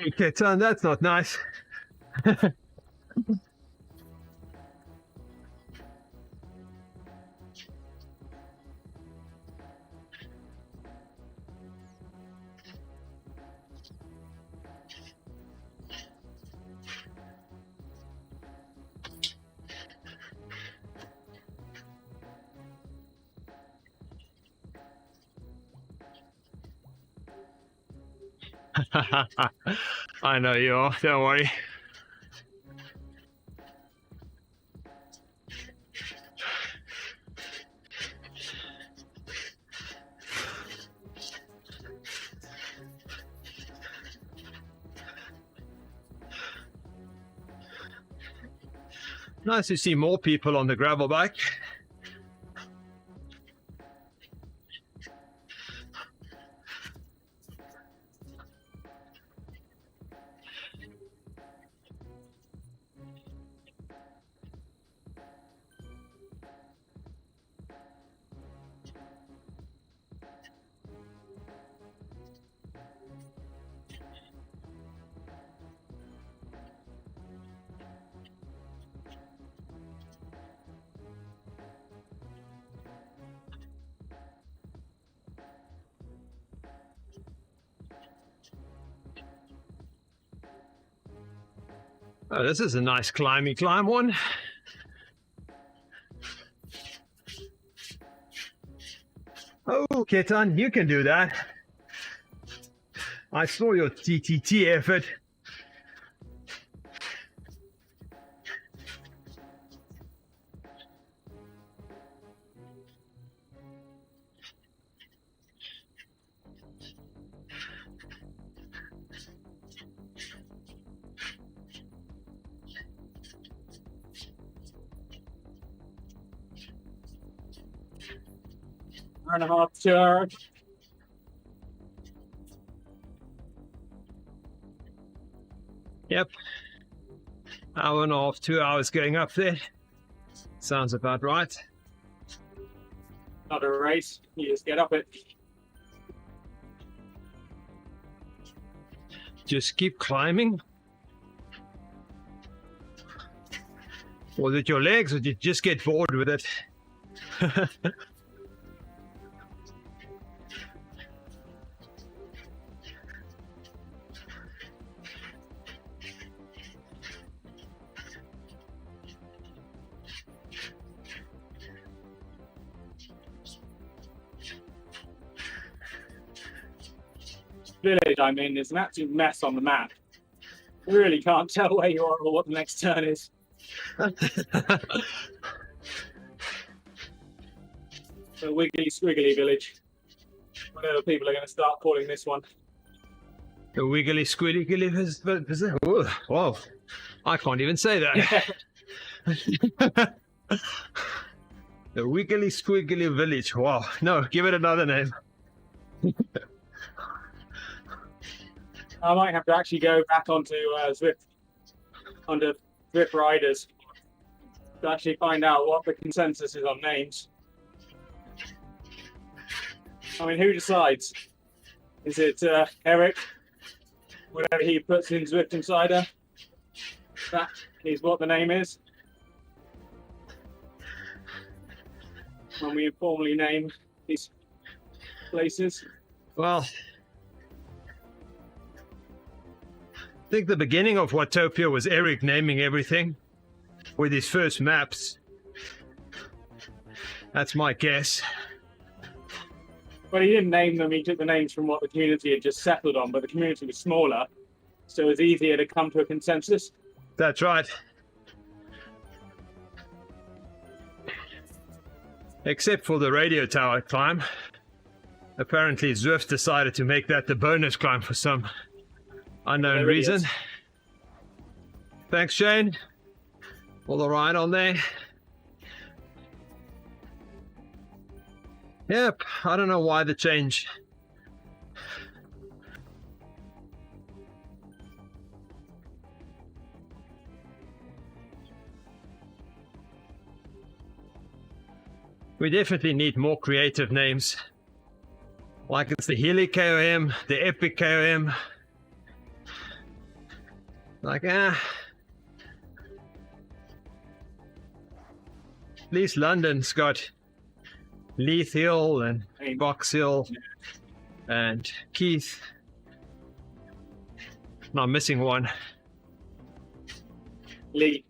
Okay, Ton, that's not nice. I know you are, don't worry. Nice to see more people on the gravel bike. Oh, this is a nice climby climb one. Oh, Ketan, you can do that. I saw your TTT effort. Hour and a half, 2 hours. Yep. Hour and a half, 2 hours going up there. Sounds about right. Not a race. You just get up it. Just keep climbing. Was it your legs or did you just get bored with it? Village I'm in is an absolute mess on the map. You really can't tell where you are or what the next turn is. The wiggly squiggly village. Whatever people are going to start calling this one. The wiggly squiggly visit. Whoa, I can't even say that. The wiggly squiggly village. Wow, no, give it another name. I might have to actually go back onto Zwift Riders to actually find out what the consensus is on names. I mean, who decides? Is it Eric? Whatever he puts in Zwift Insider, that is what the name is. When we informally name these places. Well, I think the beginning of Watopia was Eric naming everything with his first maps. That's my guess. But he didn't name them, he took the names from what the community had just settled on, but the community was smaller, so it was easier to come to a consensus. That's right. Except for the radio tower climb. Apparently Zwift decided to make that the bonus climb for some unknown reason. Thanks, Shane. All the ride on there. Yep, I don't know why the change. We definitely need more creative names. Like it's the Heli KOM, the Epic KOM. Like, at least London's got Leith Hill and Box Hill and Keith. No, I'm missing one. Leith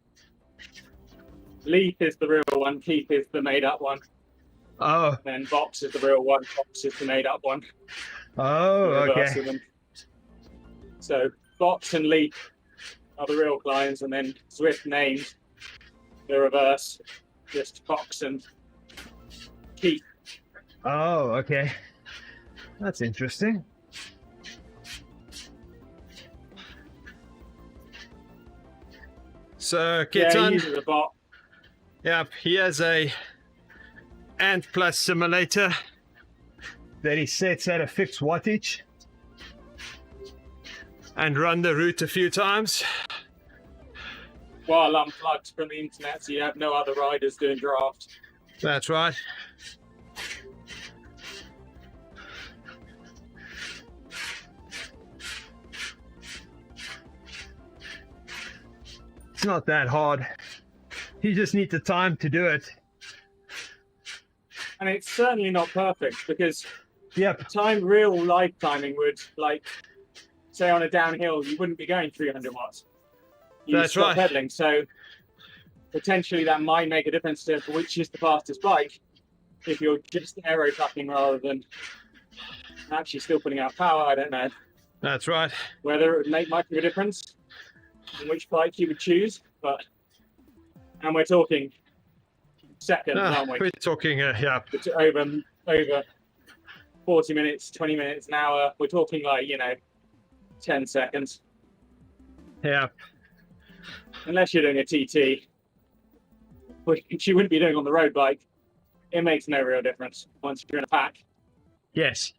is the real one, Keith is the made up one. Oh. Then Box is the real one, Box is the made up one. Oh, okay. So Box and Leith are the real clients, and then Zwift named the reverse, just Box and Keith. Oh, okay. That's interesting. So, Ketan, he uses a bot. Yep, he has a Ant Plus simulator that he sets at a fixed wattage and run the route a few times. While unplugged from the internet, so you have no other riders doing draft. That's right. It's not that hard. You just need the time to do it. And it's certainly not perfect because yep, real live timing would, like, say on a downhill, you wouldn't be going 300 watts. you That's stop right. pedaling. So potentially that might make a difference to which is the fastest bike if you're just aero tracking rather than actually still putting out power. I don't know That's right. whether it might make a difference in which bike you would choose, and we're talking seconds, aren't we? We're talking, yeah. It's over 40 minutes, 20 minutes, an hour. We're talking like 10 seconds, Yeah. unless you're doing a TT, which you wouldn't be doing on the road bike. It makes no real difference once you're in a pack. Yes.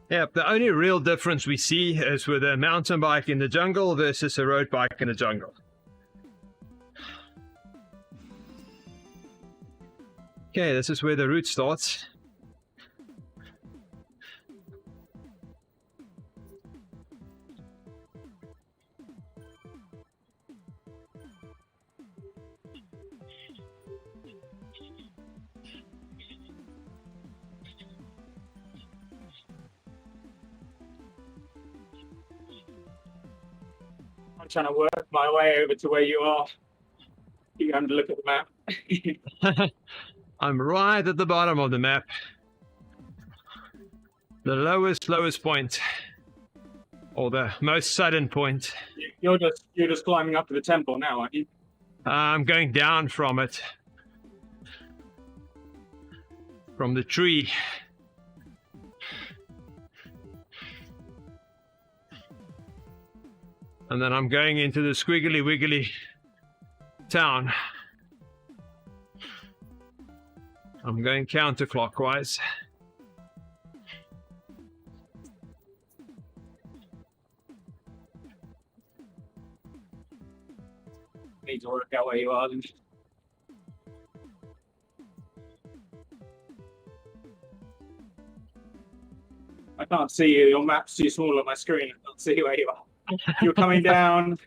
Yeah, the only real difference we see is with a mountain bike in the jungle versus a road bike in the jungle. Okay, this is where the route starts. I'm trying to work my way over to where you are. You have to look at the map. I'm right at the bottom of the map. The lowest point. Or the most sudden point. You're just climbing up to the temple now, aren't you? I'm going down from it. From the tree. And then I'm going into the squiggly wiggly town. I'm going counterclockwise. Need to work out where you are then. I can't see you. Your map's too small on my screen. I can't see where you are. You're coming down.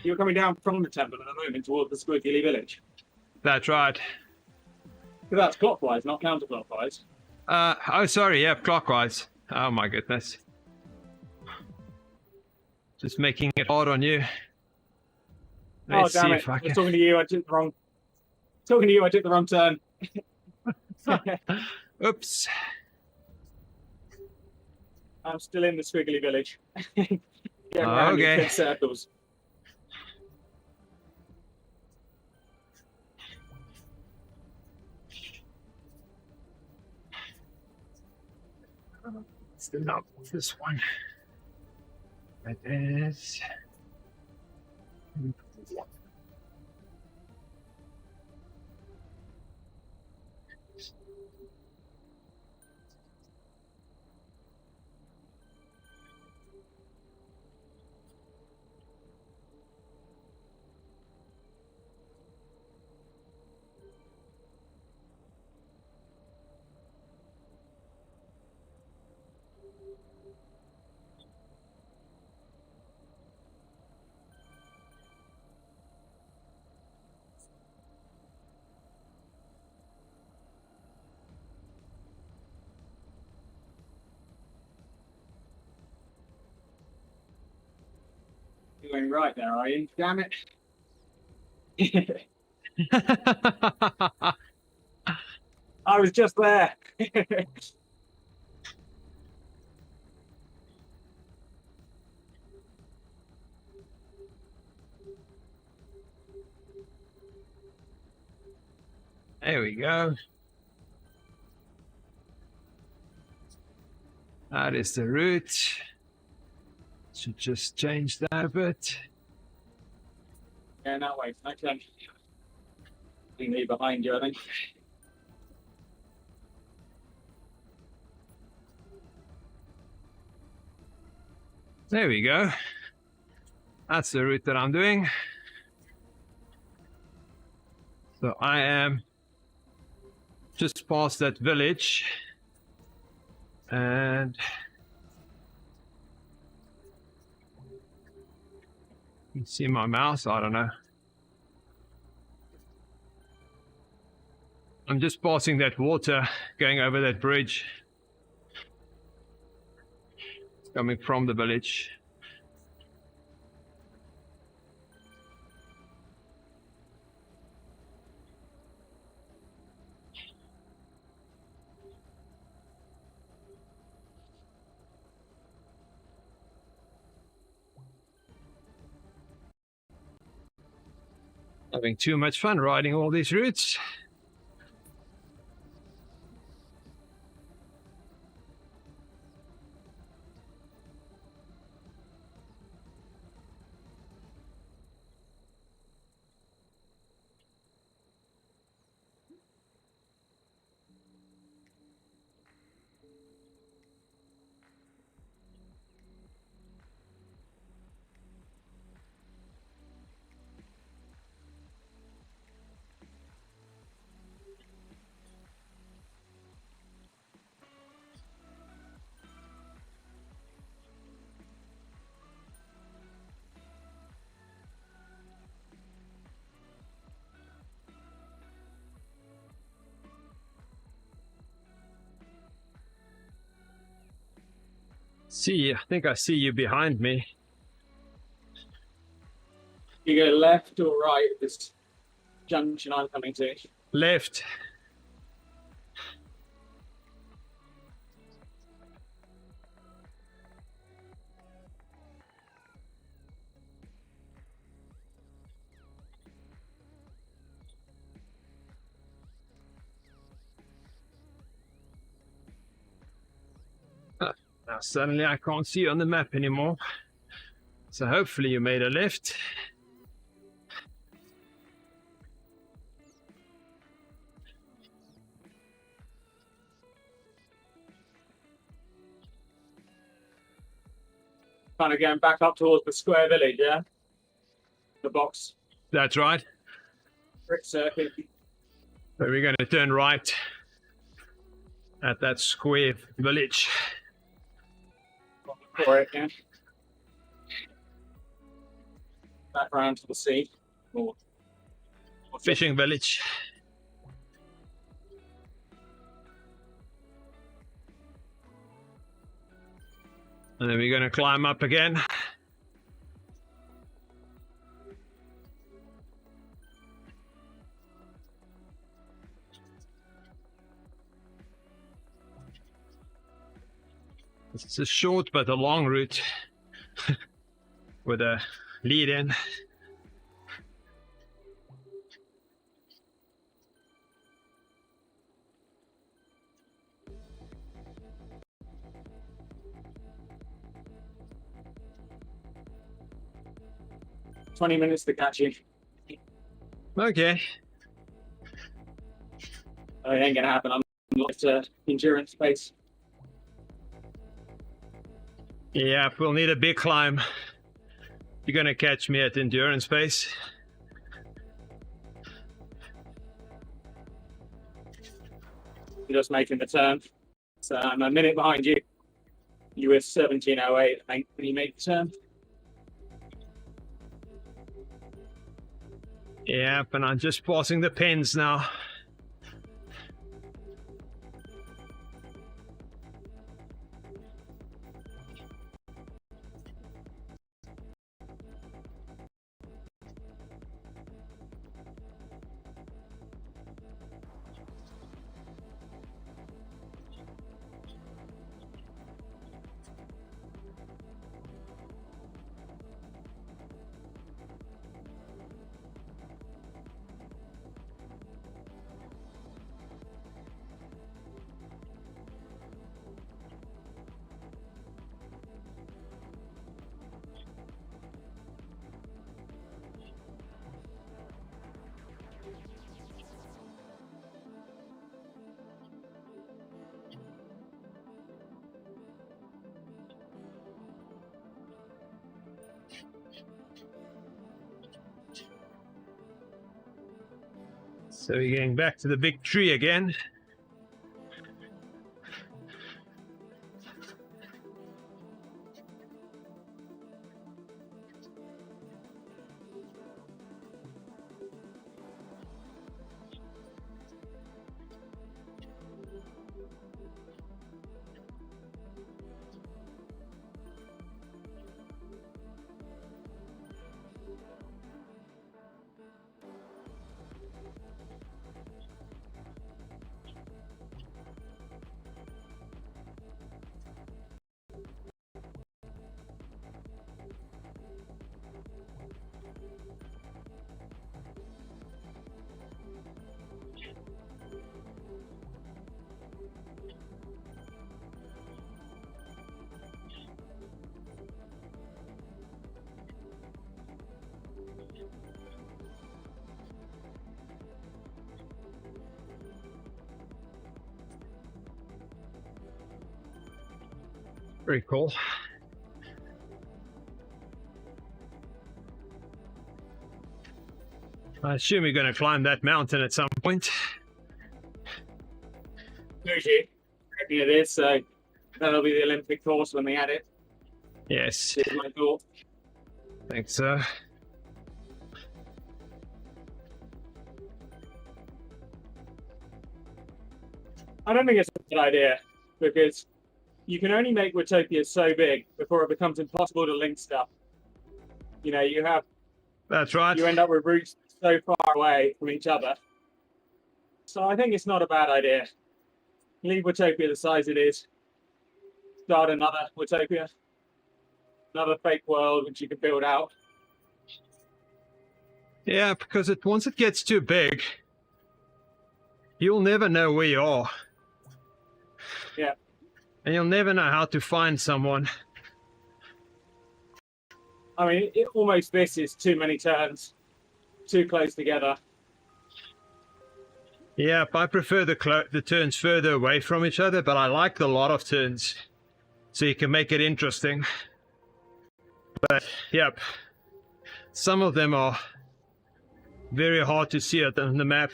You're coming down from the temple at the moment towards the squiggly village. That's right. But that's clockwise, not counterclockwise. Oh, sorry. Yeah, clockwise. Oh my goodness. Just making it hard on you. Let's damn see it! if I I can. was talking to you. I took the wrong. Talking to you. I took the wrong turn. Oops. I'm still in the squiggly village. Getting around in 10 circles. Still not this one. It is. You're going right there, are you? Damn it. I was just there. There we go. That is the route. Should just change that a bit. Yeah, that way. Okay. Leave me behind you, I think. There we go. That's the route that I'm doing. So I am just past that village. And you can see my mouse, I don't know. I'm just passing that water, going over that bridge. coming from the village. Having too much fun riding all these routes. See, I think I see you behind me. You go left or right at this junction I'm coming to? Left. Now suddenly I can't see you on the map anymore. So hopefully you made a left. Kind of going back up towards the square village, yeah? The box. That's right. Brick circuit. So we're going to turn right at that square village. For it, yeah. Back around to the sea. Or Fishing village. And then we're going to climb up again. It's a short but a long route with a lead in. $20 minutes to catch you. Okay. It ain't gonna happen. I'm not endurance pace. Yeah, we'll need a big climb. You're gonna catch me at endurance pace. You're just making the turn. So I'm a minute behind you. You were 17:08, I think, when you made the turn. Yeah, and I'm just passing the pens now. So we're getting back to the big tree again. Very cool. I assume you're going to climb that mountain at some point. Usually, it is, so that'll be the Olympic course when they add it. Yes, Is my thought. I think so. I don't think it's a good idea because you can only make Watopia so big before it becomes impossible to link stuff. You know, That's right. you end up with routes so far away from each other. So I think it's not a bad idea. Leave Watopia the size it is. Start another Watopia. Another fake world which you can build out. Yeah, because once it gets too big, you'll never know where you are. Yeah. And you'll never know how to find someone. I mean, almost this is too many turns. Too close together. Yeah, I prefer the turns further away from each other, but I like the lot of turns. So you can make it interesting. But, yep. Some of them are very hard to see on the map.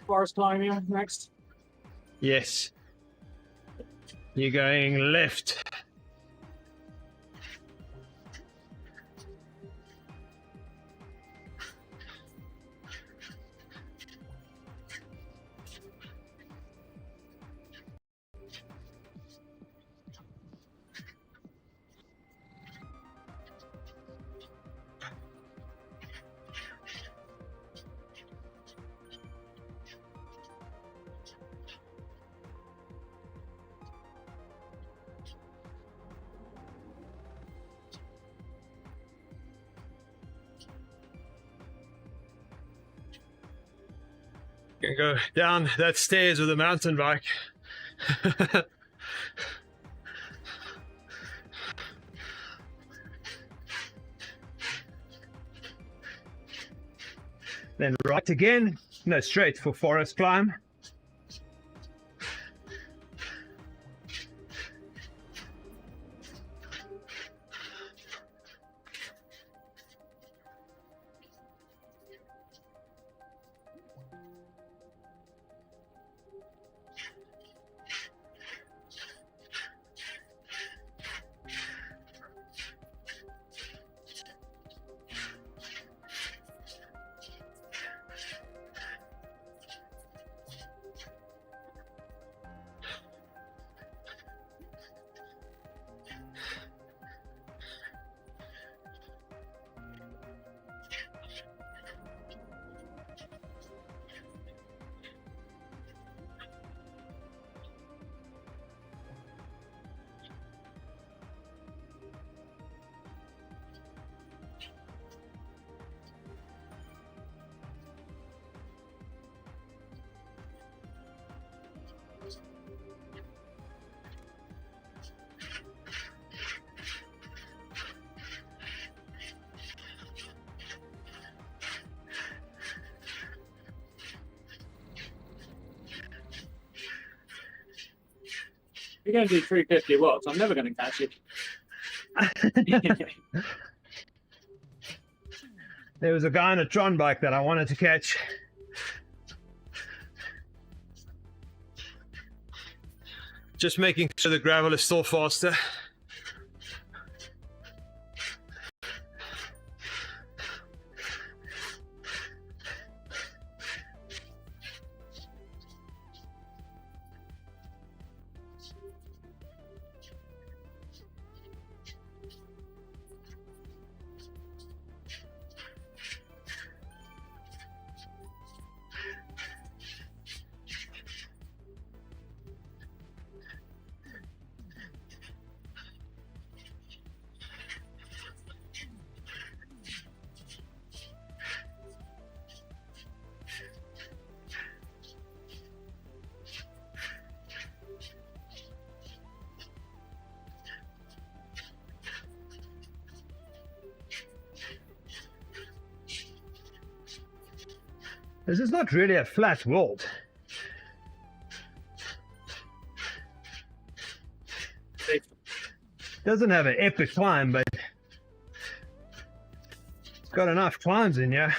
Forest climbing next. Yes. You're going left. Can go down that stairs with a mountain bike. Then right again, no, straight for forest climb. You're going to do 350 watts. I'm never going to catch you. There was a guy on a Tron bike that I wanted to catch. Just making sure the gravel is still faster. This is not really a flat world. Doesn't have an epic climb, but it's got enough climbs in here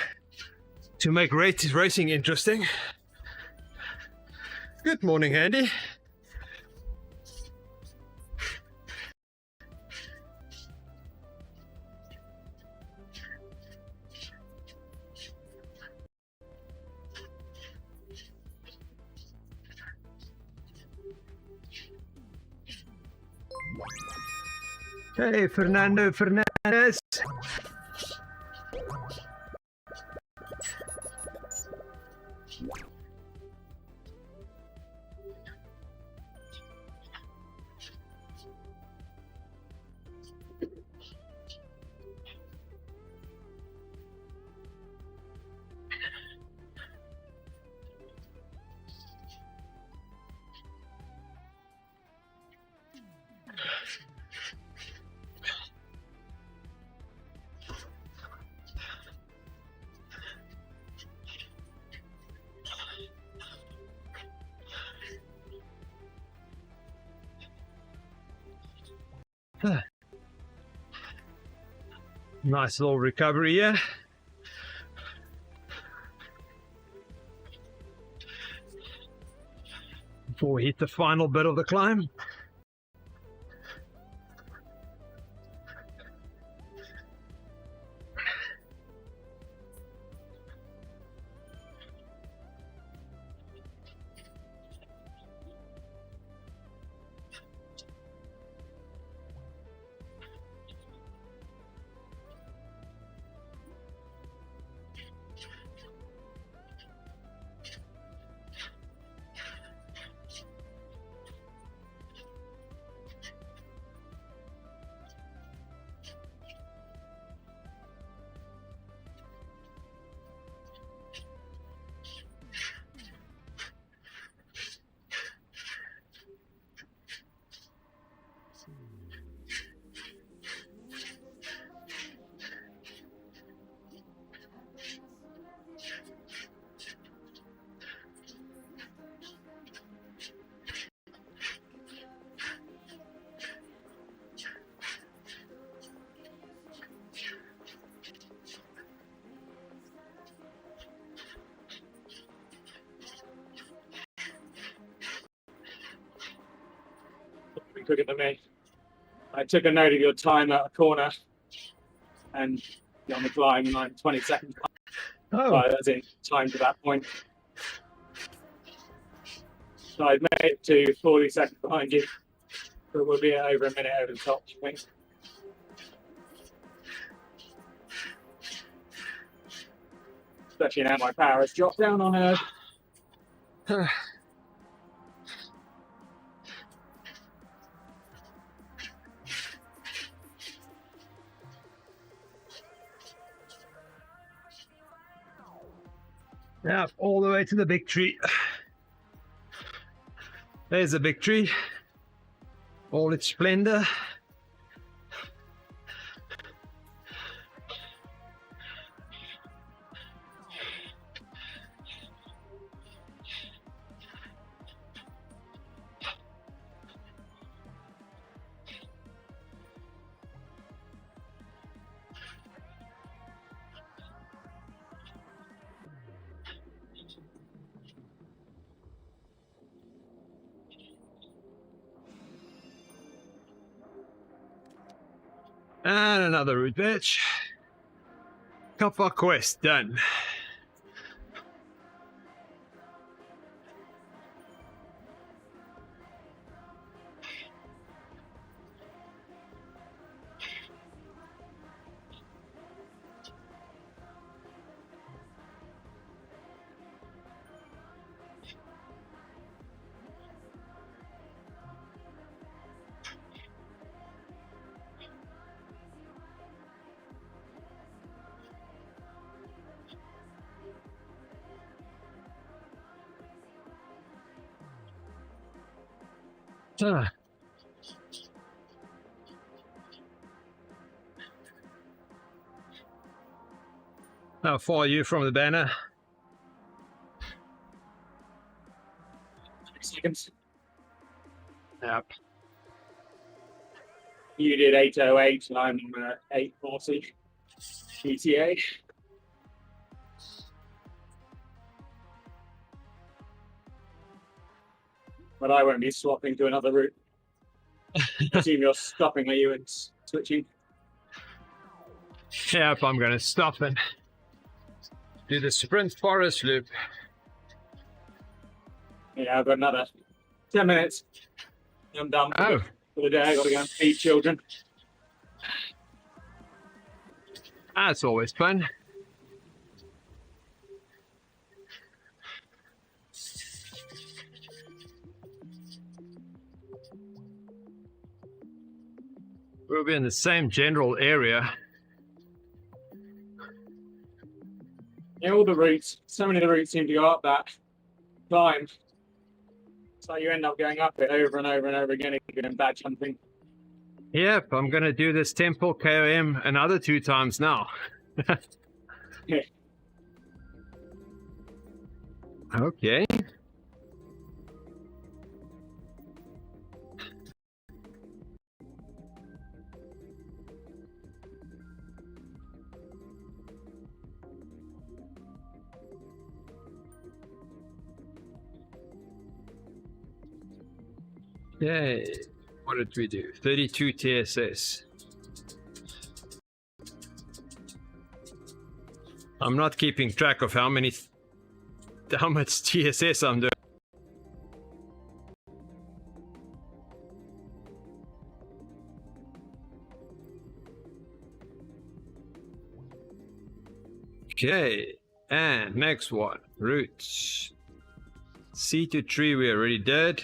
to make racing interesting. Good morning, Andy. Hey, Fernando Fernandez. Nice little recovery here. Before we hit the final bit of the climb. Quicker than me. I took a note of your time at a corner and on the climb in like 20 seconds. Oh, As in time to that point. So I've made it to 40 seconds behind you, but we'll be over a minute over the top, I think. Especially now my power has dropped down on her. Yeah, all the way to the big tree. There's the big tree. All its splendor. And another route badge. Kappa quest done. How far are you from the banner? 20 seconds. Yep. You did 8:08 and I'm 8:40 ETA. But I won't be swapping to another route. I assume you're stopping, are you, and switching? Yep, I'm going to stop and do the sprint forest loop. Yeah, I've got another 10 minutes. I'm done Oh, for the day. I've got to go and feed children. that's always fun. We'll be in the same general area. Yeah, all the routes, so many of the routes seem to go up that climb. So you end up going up it over and over and over again if you're doing badge hunting. Yep, I'm going to do this temple KOM another 2 times now. Yeah. Okay. Okay, what did we do? 32 TSS. I'm not keeping track of how much TSS I'm doing. Okay, and next one, routes. Sea to tree we already did.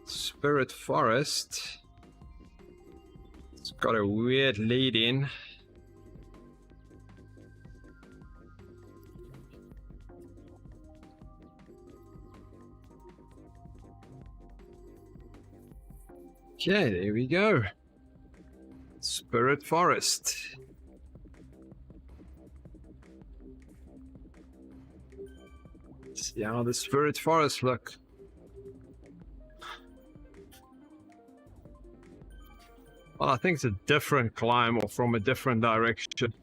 Spirit Forest. It's got a weird lead in. Okay, there we go. Spirit Forest. See how the Spirit Forest look. Well, I think it's a different climb or from a different direction.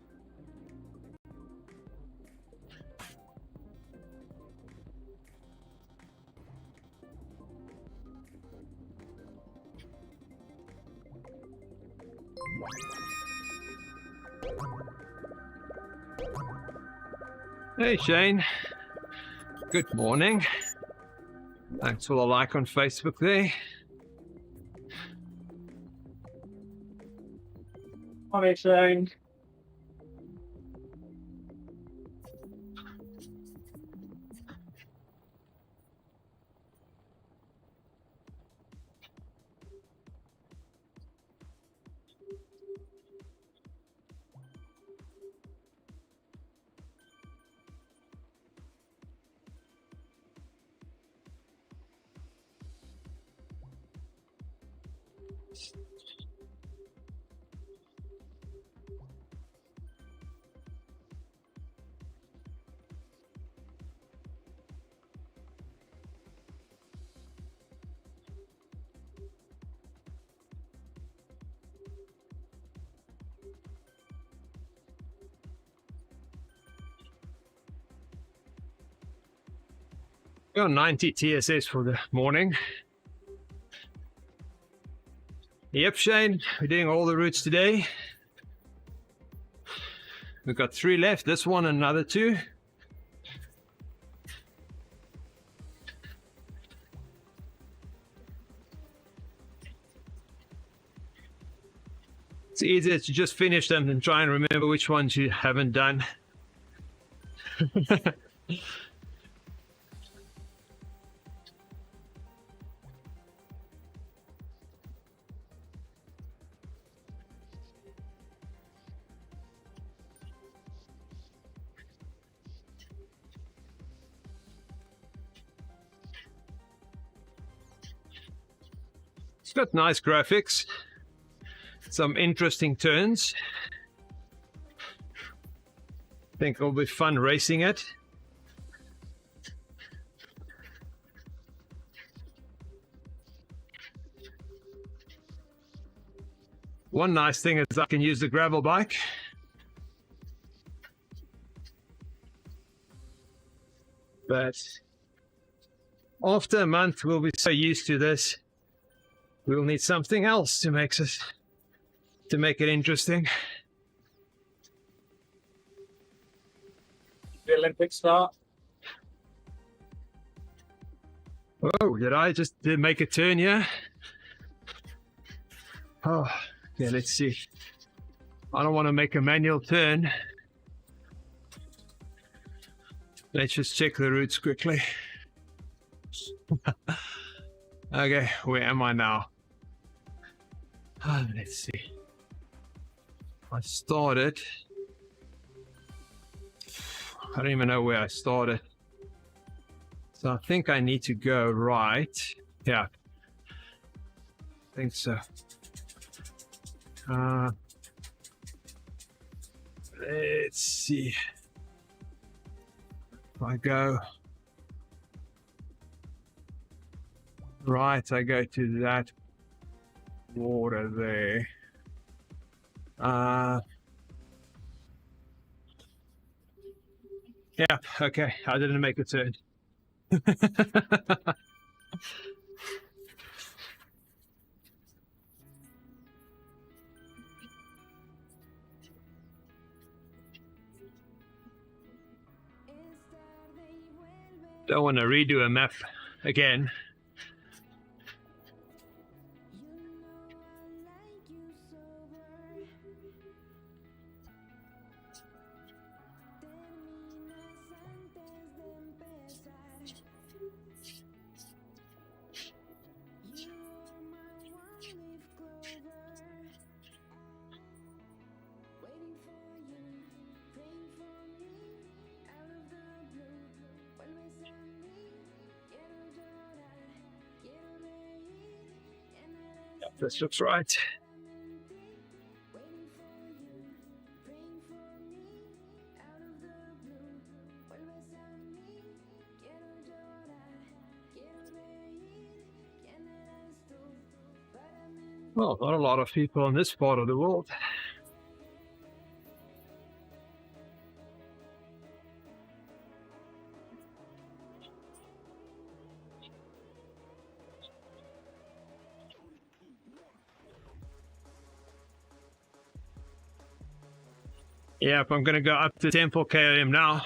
Hey Shane, good morning. Thanks for the like on Facebook there. Hi, Shane. Got 90 TSS for the morning. Yep, Shane, we're doing all the routes today. We've got 3 left, this one and another 2. It's easier to just finish them than try and remember which ones you haven't done. It's got nice graphics, some interesting turns. I think it'll be fun racing it. One nice thing is I can use the gravel bike. But after a month, we'll be so used to this, we'll need something else to make it interesting. The Olympic start. Oh, did I just make a turn here? Oh, yeah, let's see. I don't want to make a manual turn. Let's just check the routes quickly. Okay, where am I now? Let's see. I started. I don't even know where I started. So I think I need to go right. Yeah. I think so. Let's see. If I go right, I go to that water there. Yeah, okay, I didn't make a turn. Don't want to redo a map again. This looks right. Well, not a lot of people in this part of the world. Yep, I'm gonna go up to 10 km now.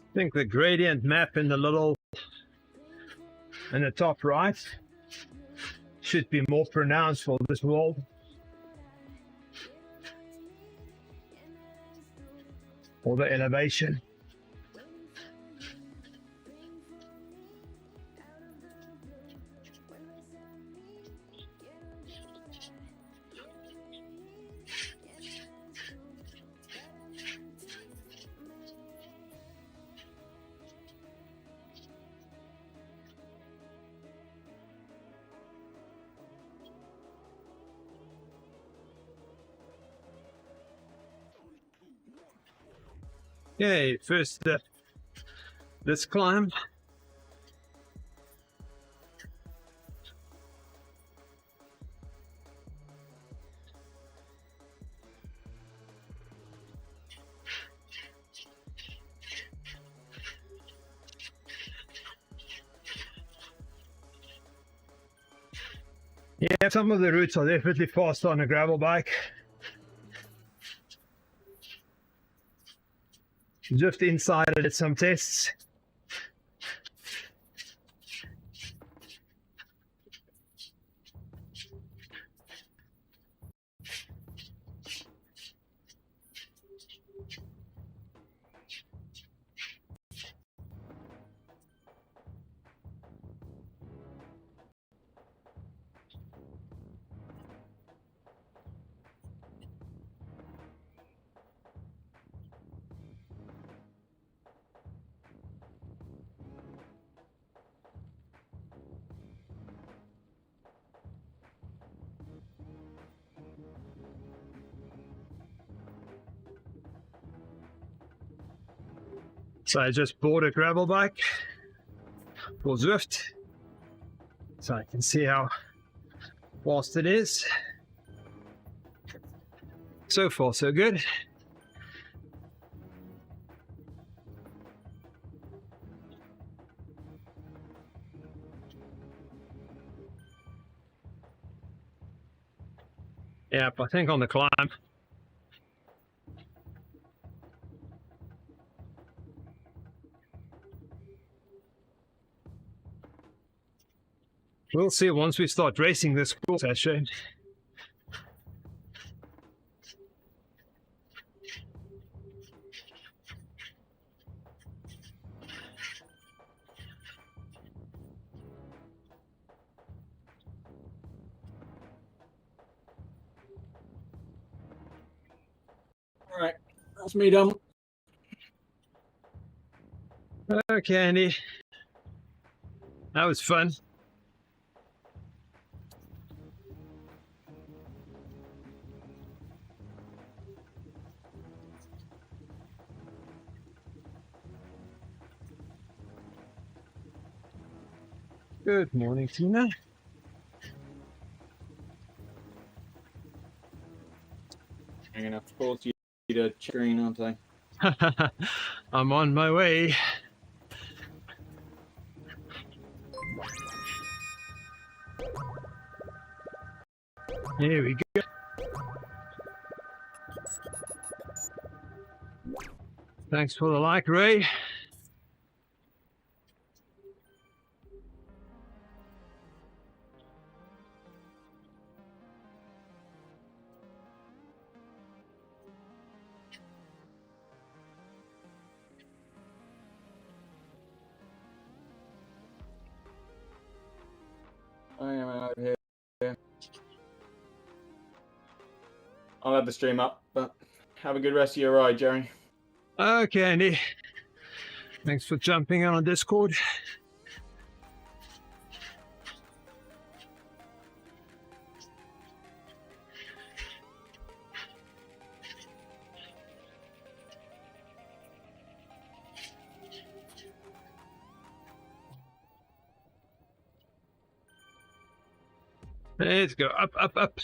I think the gradient map in the top right should be more pronounced for this world. Or the elevation. Okay, first this climb. Yeah, some of the routes are definitely faster on a gravel bike. Just inside I did some tests. So I just bought a gravel bike for Zwift, so I can see how fast it is. So far, so good. Yep, I think on the climb. We'll see once we start racing this course, actually. All right, that's me done. Okay, Andy. That was fun. Good morning, Tina. I'm gonna force you to screen, aren't I? I'm on my way. Here we go. Thanks for the like, Ray. I am out here. I'll have the stream up, but have a good rest of your ride, Jerry. Okay, Andy. Thanks for jumping on Discord. Let's go up, up, up.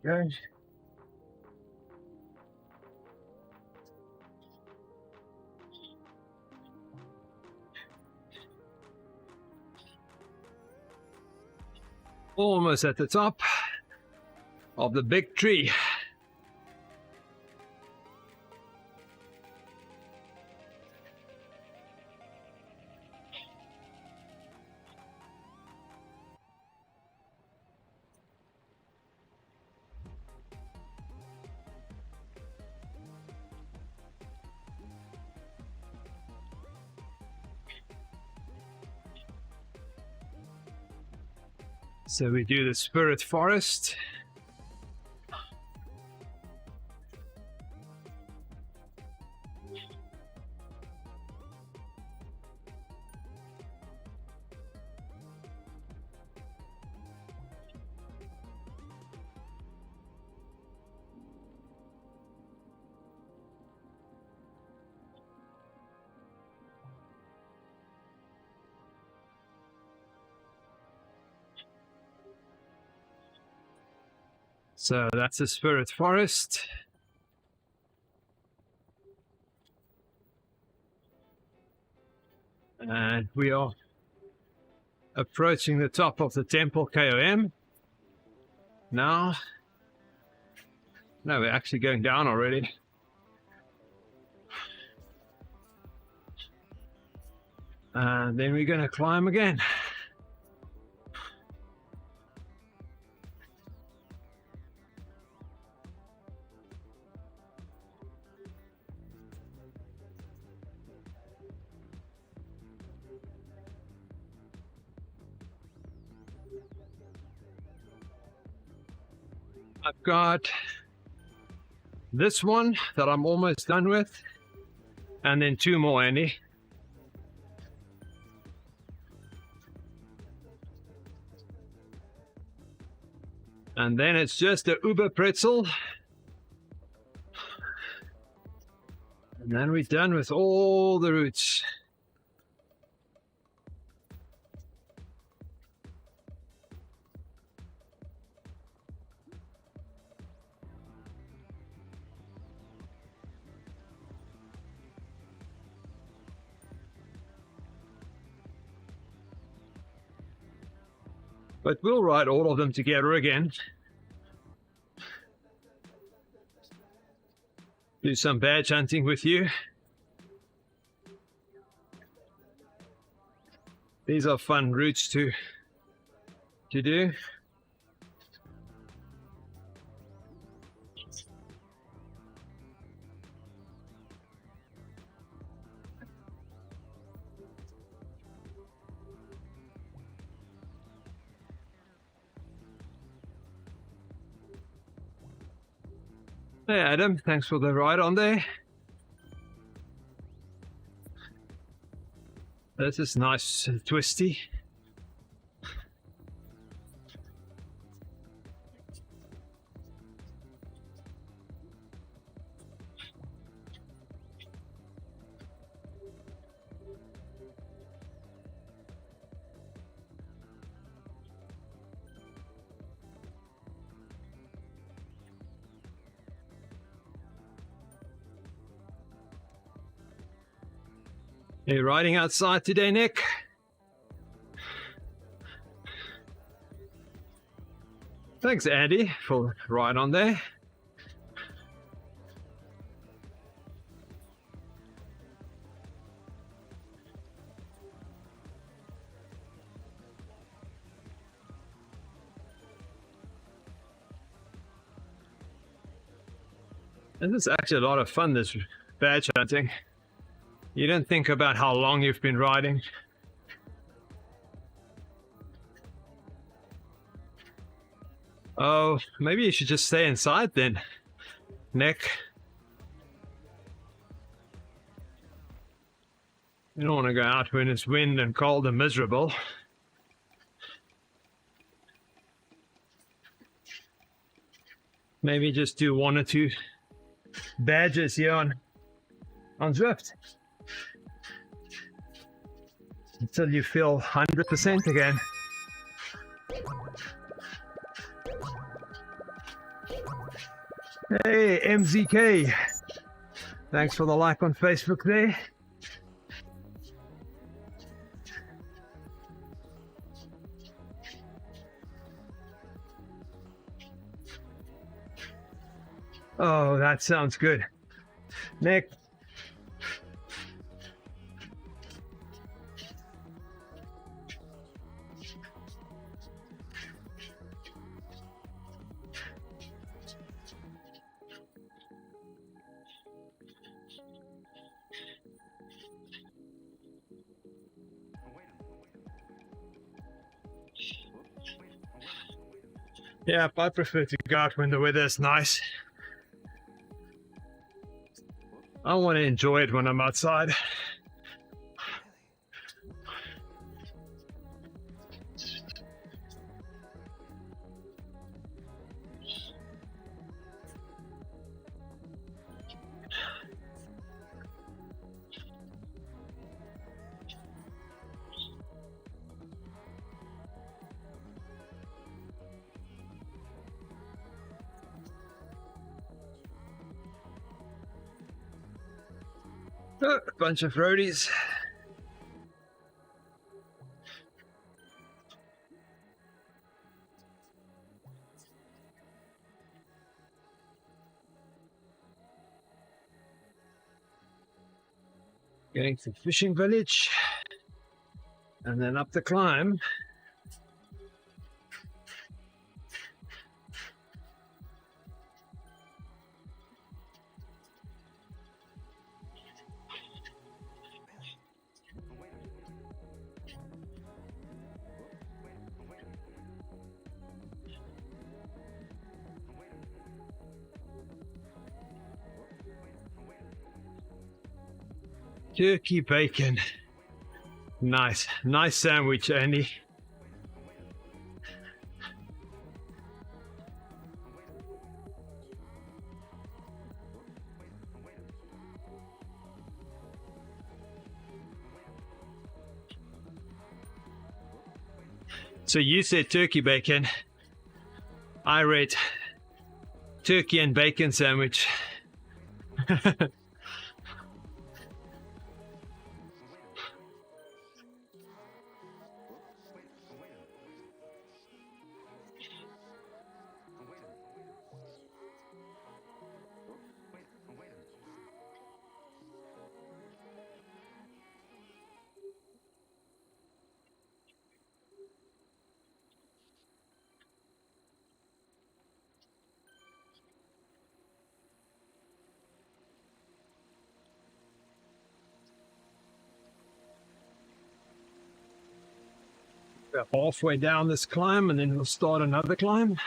Go. Almost at the top of the big tree. So we do the Spirit Forest. So that's the Spirit Forest. And we are approaching the top of the Temple KOM. Now, no, we're actually going down already. And then we're going to climb again. I've got this one that I'm almost done with, and then 2 more, Andy. And then it's just a Uber pretzel. And then we're done with all the routes. But we'll ride all of them together again. Do some badge hunting with you. These are fun routes to do. Hey Adam, thanks for the ride on there. This is nice and twisty. Are you riding outside today, Nick? Thanks, Andy, for the ride on there. This is actually a lot of fun, this badge hunting. You don't think about how long you've been riding. Oh, maybe you should just stay inside then, Nick. You don't want to go out when it's wind and cold and miserable. Maybe just do 1 or 2 badges here on Zwift until you feel 100% again. Hey, MZK. Thanks for the like on Facebook there. Oh, that sounds good. Nick. Yeah, I prefer to go out when the weather is nice. I want to enjoy it when I'm outside. Oh, a bunch of roadies. Getting to the fishing village and then up the climb. Turkey bacon. Nice sandwich, Andy. So you said turkey bacon. I read turkey and bacon sandwich. We're halfway down this climb and then we'll start another climb.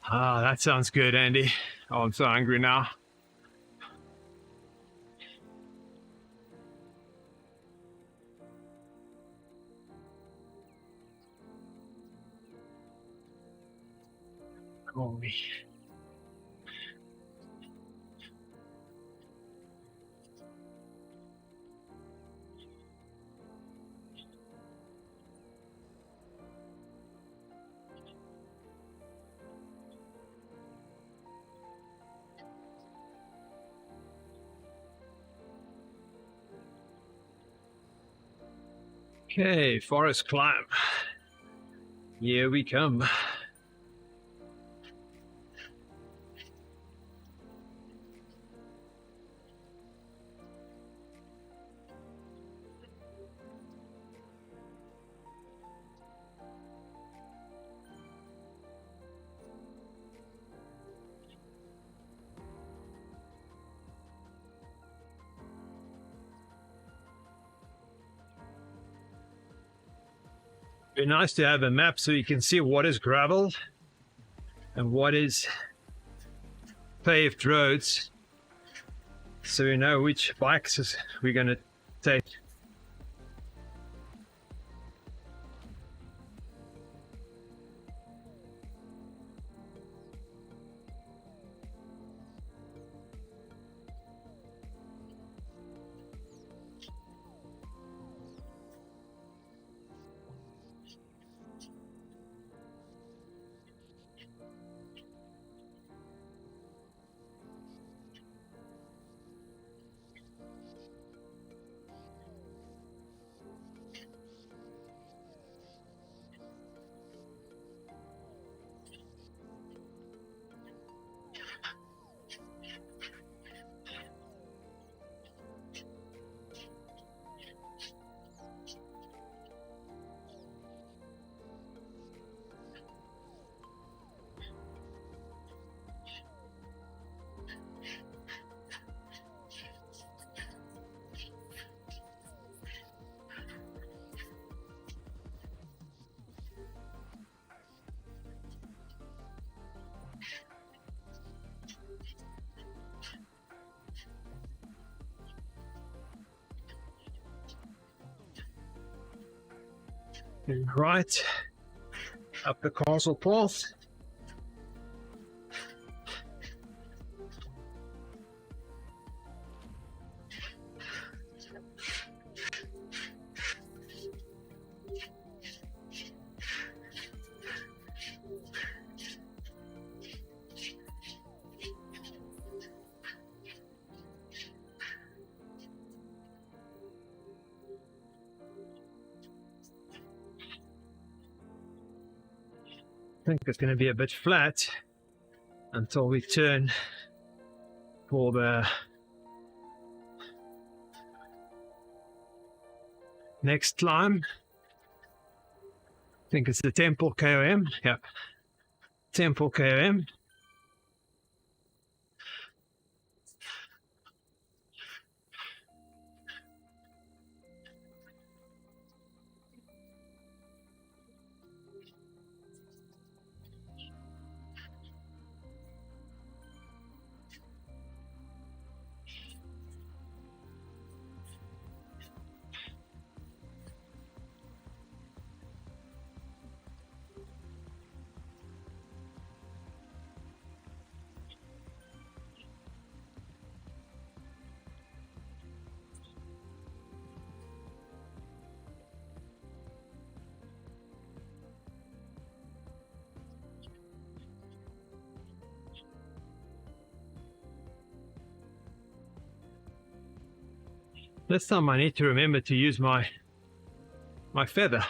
Ah, that sounds good, Andy. Oh, I'm so hungry now. Holy. Okay, forest climb. Here we come. Be nice to have a map so you can see what is gravel and what is paved roads, so you know which bikes we're going to take. Right up the castle path. I think it's going to be a bit flat until we turn for the next climb. I think it's the Temple KOM. Yep, Temple KOM. This time I need to remember to use my feather.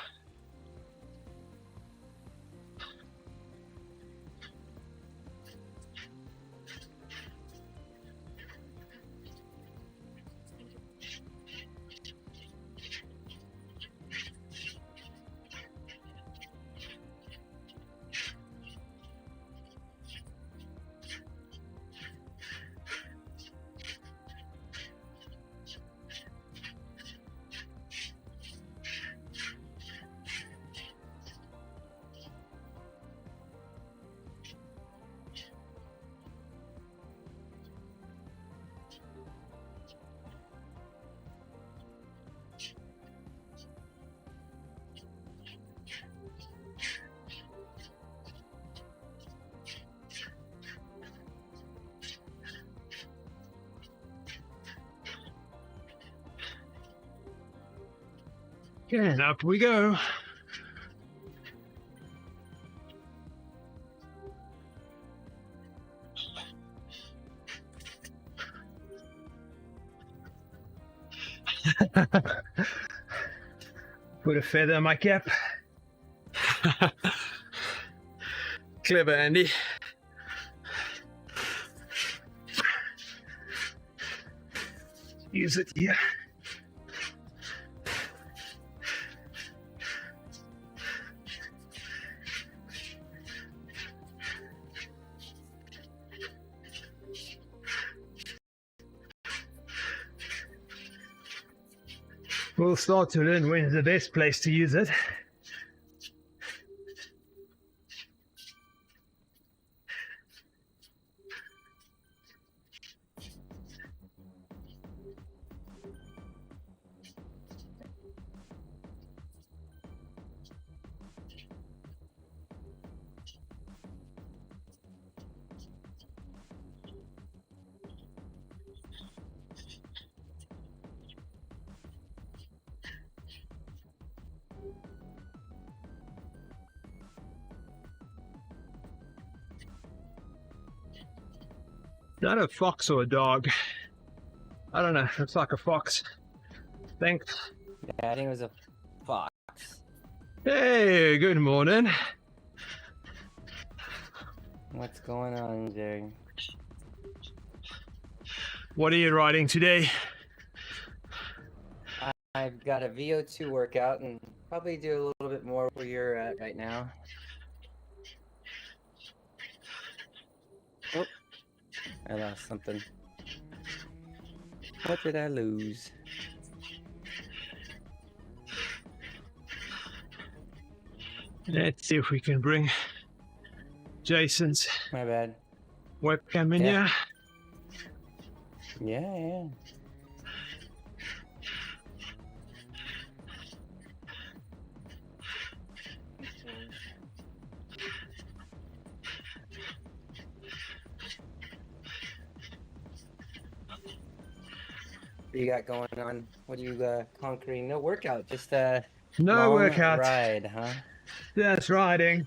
Okay, and up we go. Put a feather in my cap. Clever, Andy. Use it here. We'll start to learn when's the best place to use it. Is that a fox or a dog? I don't know. Looks like a fox. Thanks. Yeah, I think it was a fox. Hey, good morning. What's going on, Jerry? What are you riding today? I've got a VO2 workout and probably do a little bit more where you're at right now. Oh, I lost something. What did I lose? Let's see if we can bring Jason's My bad. webcam in Yeah. here. Yeah. What you got going on? What are you conquering? No workout, just No long workout. ride, huh? Just riding.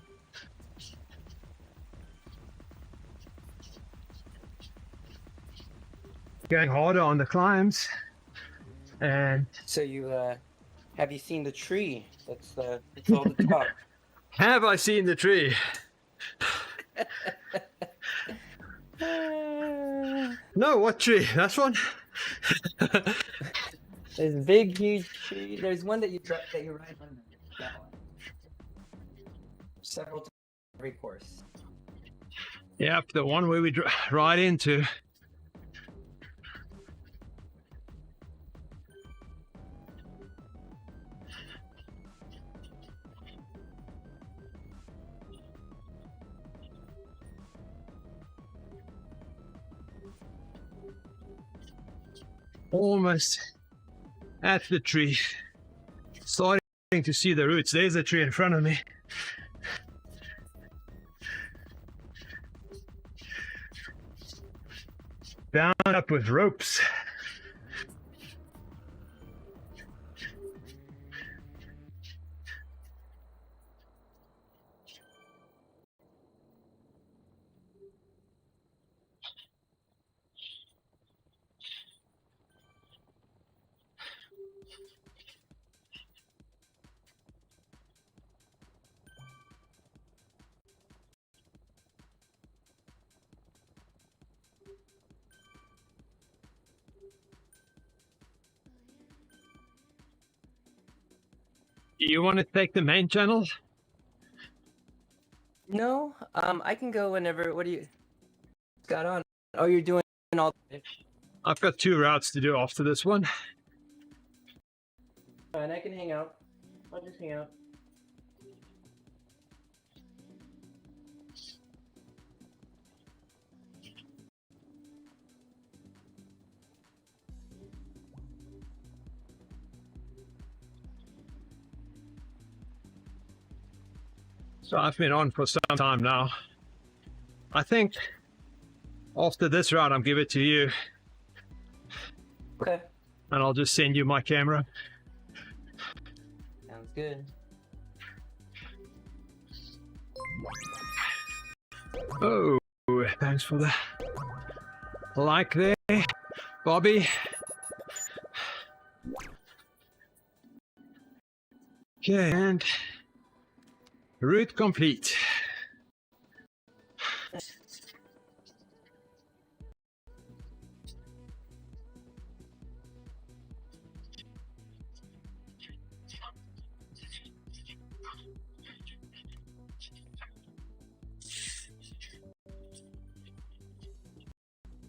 Going harder on the climbs. And So you have you seen the tree? That's all the top. have I seen the tree? No, what tree? That's one? There's a big, huge tree. There's one that you ride under. That one. Several times every course. Yep, the one where we ride into. Almost at the tree. Starting to see the roots. There's a tree in front of me. Bound up with ropes. You want to take the main channel? No, I can go whenever. What do you got on? Oh, you're doing all. I've got 2 routes to do after this one. And I can hang out. I'll just hang out. So I've been on for some time now. I think after this route, I'll give it to you. Okay. And I'll just send you my camera. Sounds good. Oh, thanks for the like there, Bobby. Okay, and route complete.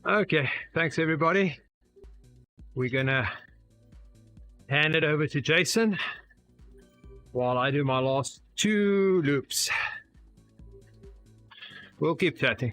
Okay, thanks everybody. We're gonna hand it over to Jason while I do my last 2 loops. We'll keep chatting.